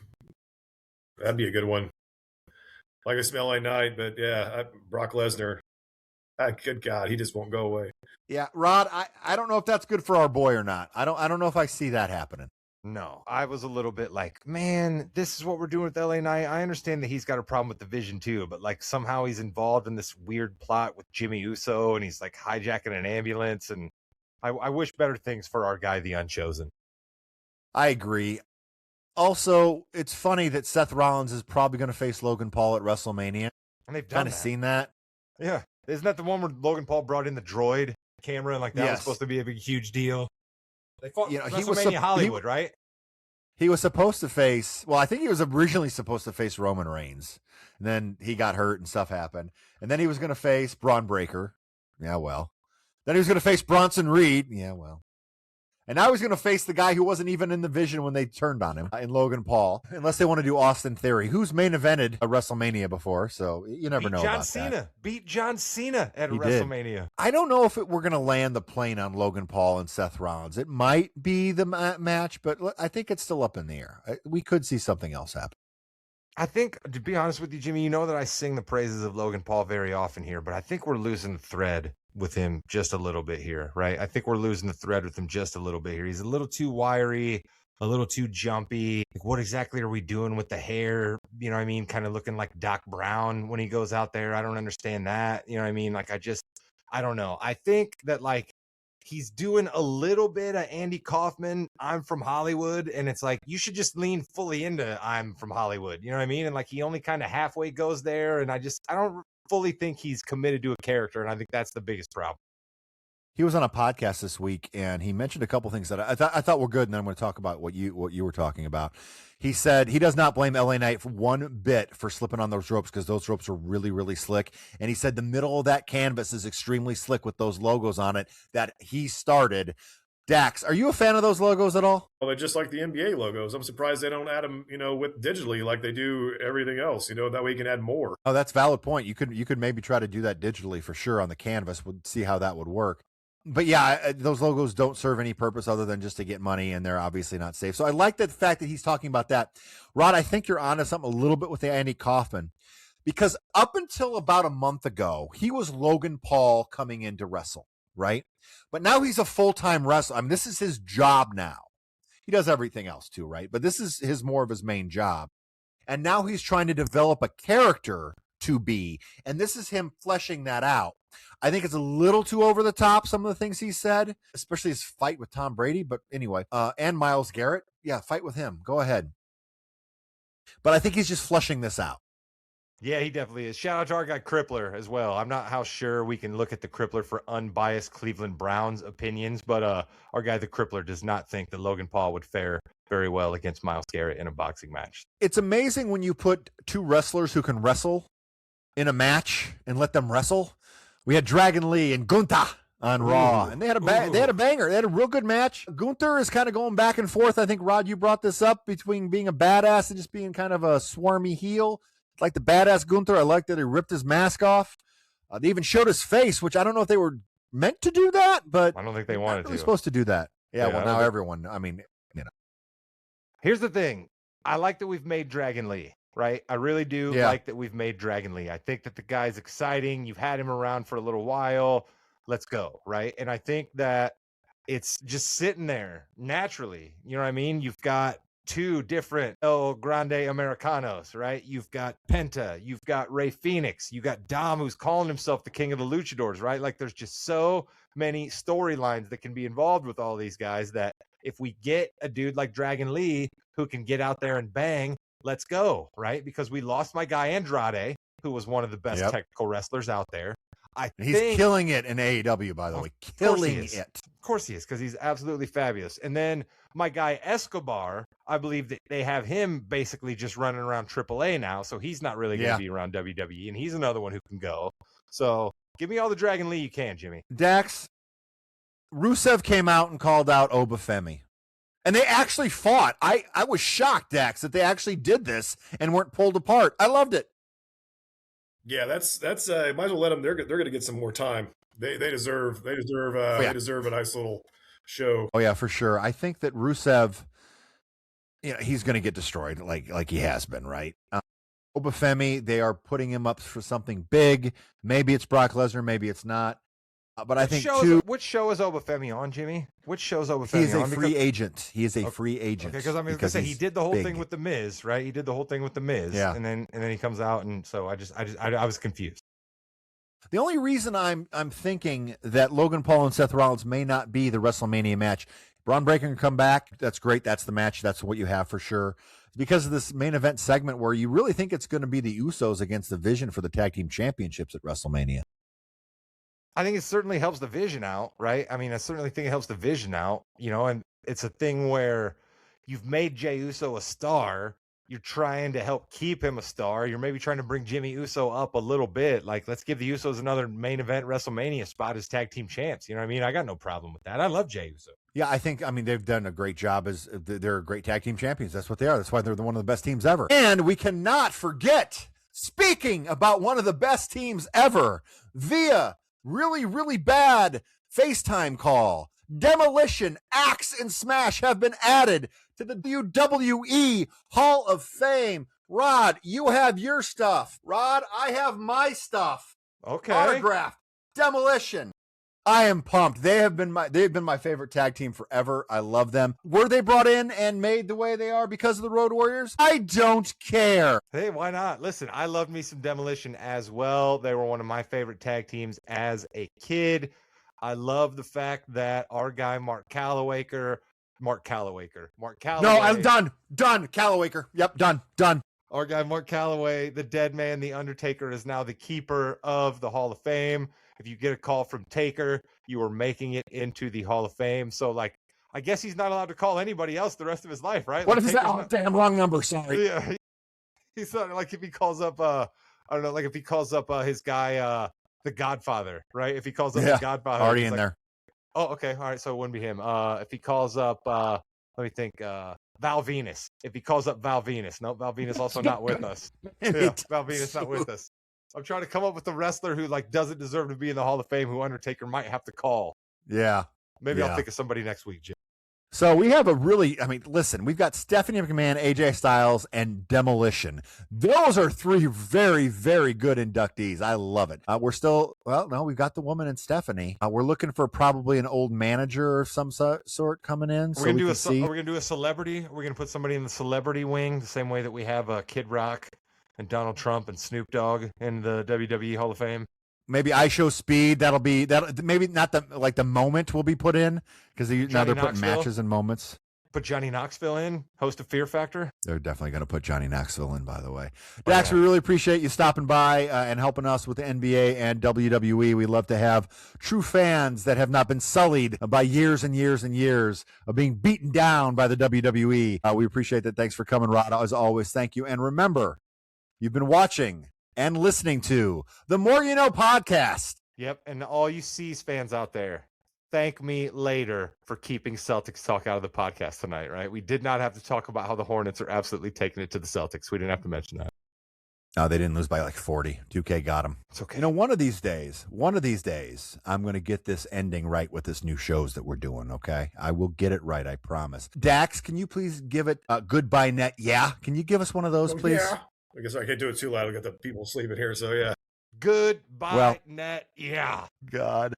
That'd be a good one. Like I smell LA Knight, but yeah, Brock Lesnar. Good God, he just won't go away. Yeah, Rod, I don't know if that's good for our boy or not. I don't know if I see that happening. No, I was a little bit like, man, this is what we're doing with LA Knight. I understand that he's got a problem with the Vision too, but like somehow he's involved in this weird plot with Jimmy Uso, and he's like hijacking an ambulance, and I wish better things for our guy, the Unchosen. I agree. Also, it's funny that Seth Rollins is probably going to face Logan Paul at WrestleMania. And they've done kind of seen that. Yeah. Isn't that the one where Logan Paul brought in the droid camera and like that was supposed to be a big, huge deal? They fought WrestleMania Hollywood, right? He was supposed to face, well, I think he was originally supposed to face Roman Reigns. And then he got hurt and stuff happened. And then he was going to face Braun Breaker. Yeah, well. Then he was going to face Bronson Reed. Yeah, well. And now he's going to face the guy who wasn't even in the Vision when they turned on him, in Logan Paul, unless they want to do Austin Theory, who's main evented a WrestleMania before, so you never know about that. Beat John Cena at WrestleMania. Did. I don't know if we're going to land the plane on Logan Paul and Seth Rollins. It might be the match, but I think it's still up in the air. We could see something else happen. I think, to be honest with you, Jimmy, you know that I sing the praises of Logan Paul very often here, but I think we're losing the thread with him just a little bit here, right? I think we're losing the thread with him just a little bit here. He's a little too wiry, a little too jumpy. Like, what exactly are we doing with the hair? You know what I mean? Kind of looking like Doc Brown when he goes out there. I don't understand that. You know what I mean? Like, I don't know. I think that, like, he's doing a little bit of Andy Kaufman, I'm from Hollywood, and it's like, you should just lean fully into I'm from Hollywood. You know what I mean? And, like, he only kind of halfway goes there, and I don't fully think he's committed to a character, and I think that's the biggest problem. He was on a podcast this week, and he mentioned a couple things that I thought were good, and then I'm going to talk about what you were talking about. He said he does not blame LA Knight for one bit for slipping on those ropes because those ropes are really, really slick. And he said the middle of that canvas is extremely slick with those logos on it that he started. Dax, are you a fan of those logos at all? Well, they're just like the NBA logos. I'm surprised they don't add them, with digitally like they do everything else. That way you can add more. Oh, that's a valid point. You could maybe try to do that digitally for sure on the canvas. We'll see how that would work. But yeah, those logos don't serve any purpose other than just to get money, and they're obviously not safe. So I like the fact that he's talking about that. Rod, I think you're onto something a little bit with the Andy Kaufman, because up until about a month ago, he was Logan Paul coming in to wrestle, right? But now he's a full-time wrestler. I mean, this is his job now. He does everything else too, right? But this is more of his main job. And now he's trying to develop a character to be, and this is him fleshing that out. I think it's a little too over the top, some of the things he said, especially his fight with Tom Brady. But anyway, and Myles Garrett. Yeah, fight with him. Go ahead. But I think he's just fleshing this out. Yeah, he definitely is. Shout out to our guy Crippler as well. I'm not how sure we can look at the Crippler for unbiased Cleveland Browns opinions, but our guy the Crippler does not think that Logan Paul would fare very well against Myles Garrett in a boxing match. It's amazing when you put two wrestlers who can wrestle in a match and let them wrestle. We had Dragon Lee and Gunter on Raw, and they had a banger. They had a real good match. Gunter is kind of going back and forth. I think, Rod, you brought this up, between being a badass and just being kind of a swarmy heel. Like the badass Gunter. I like that he ripped his mask off. They even showed his face, which I don't know if they were meant to do that, but I don't think they wanted to. Supposed to do that. Yeah, well, now everyone, I mean, Here's the thing. I like that we've made Dragon Lee. Right? I really do like that we've made Dragon Lee. I think that the guy's exciting. You've had him around for a little while. Let's go. Right? And I think that it's just sitting there naturally. You know what I mean? You've got two different El Grande Americanos, right? You've got Penta. You've got Rey Fenix. You got Dom, who's calling himself the king of the luchadors, right? Like, there's just so many storylines that can be involved with all these guys that if we get a dude like Dragon Lee who can get out there and bang, let's go, right? Because we lost my guy Andrade, who was one of the best technical wrestlers out there. He's killing it in AEW, by the way. Killing it. Of course he is, because he's absolutely fabulous. And then My guy Escobar, I believe that they have him basically just running around AAA now, so he's not really going to be around WWE, and he's another one who can go. So give me all the Dragon Lee you can, Jimmy. Dax, Rusev came out and called out Femi. And they actually fought. I was shocked, Dax, that they actually did this and weren't pulled apart. I loved it. Yeah, that's might as well let them. They're going to get some more time. They deserve they deserve a nice little show. Oh yeah, for sure. I think that Rusev, he's going to get destroyed like he has been, right? Femi, they are putting him up for something big. Maybe it's Brock Lesnar, maybe it's not. But I think which show is Femi on, Jimmy? Which show is Femi on? He's a free agent. He is a free agent. Okay, because he did the whole thing with the Miz, right? He did the whole thing with the Miz, and then he comes out, and so I was confused. The only reason I'm thinking that Logan Paul and Seth Rollins may not be the WrestleMania match, Braun Breaker can come back. That's great. That's the match. That's what you have for sure. Because of this main event segment where you really think it's going to be the Usos against the Vision for the tag team championships at WrestleMania. I think it certainly helps the Vision out, right? I mean, I certainly think it helps the Vision out, and it's a thing where you've made Jey Uso a star. You're trying to help keep him a star. You're maybe trying to bring Jimmy Uso up a little bit. Like, let's give the Usos another main event WrestleMania spot as tag team champs. You know what I mean? I got no problem with that. I love Jey Uso. Yeah, they've done a great job they're great tag team champions. That's what they are. That's why they're one of the best teams ever. And we cannot forget, speaking about one of the best teams ever, via really, really bad FaceTime call, Demolition, Axe, and Smash have been added to the WWE Hall of Fame. Rod, you have your stuff. Rod, I have my stuff. Okay. Autographed. Demolition. I am pumped. They've been my favorite tag team forever. I love them. Were they brought in and made the way they are because of the Road Warriors? I don't care. Hey, why not? Listen, I loved me some Demolition as well. They were one of my favorite tag teams as a kid. I love the fact that our guy Mark Calloway. No, I'm done. Calloway. Yep, done. Our guy Mark Calloway, the dead man, the Undertaker, is now the keeper of the Hall of Fame. If you get a call from Taker, you are making it into the Hall of Fame. So, I guess he's not allowed to call anybody else the rest of his life, right? What if it's that? Oh, damn, wrong number. Sorry. Yeah, he's not like if he calls up. I don't know, like if he calls up his guy, the Godfather, right? If he calls up the Godfather, already in there. Oh, okay, all right. So it wouldn't be him. If he calls up, let me think. Val Venus. If he calls up Val Venus, no, Val Venus also not with us. Yeah, Val Venus not with us. I'm trying to come up with a wrestler who doesn't deserve to be in the Hall of Fame, who Undertaker might have to call. Yeah. Maybe I'll think of somebody next week, Jim. So we have listen, we've got Stephanie McMahon, AJ Styles, and Demolition. Those are three very, very good inductees. I love it. We've got the woman in Stephanie. We're looking for probably an old manager of some sort coming in. Are we going to do a celebrity? Are we going to put somebody in the celebrity wing the same way that we have Kid Rock and Donald Trump and Snoop Dogg in the WWE Hall of Fame? Maybe I Show Speed. Maybe not the moment will be put in because now they're putting matches and moments. Put Johnny Knoxville in, host of Fear Factor. They're definitely going to put Johnny Knoxville in, by the way. Dax, we really appreciate you stopping by and helping us with the NBA and WWE. We love to have true fans that have not been sullied by years and years and years of being beaten down by the WWE. We appreciate that. Thanks for coming, Rod. As always, thank you. And remember, you've been watching and listening to the More You Know podcast. Yep, and all you C's fans out there, thank me later for keeping Celtics talk out of the podcast tonight, right? We did not have to talk about how the Hornets are absolutely taking it to the Celtics. We didn't have to mention that. No, they didn't lose by 40. 2K got them. It's okay. One of these days, I'm going to get this ending right with this new shows that we're doing, okay? I will get it right, I promise. Dax, can you please give it a goodbye net? Yeah? Can you give us one of those, please? Yeah. I guess I can't do it too loud. I'll get the people sleeping here, so yeah. Goodbye net. Yeah. God.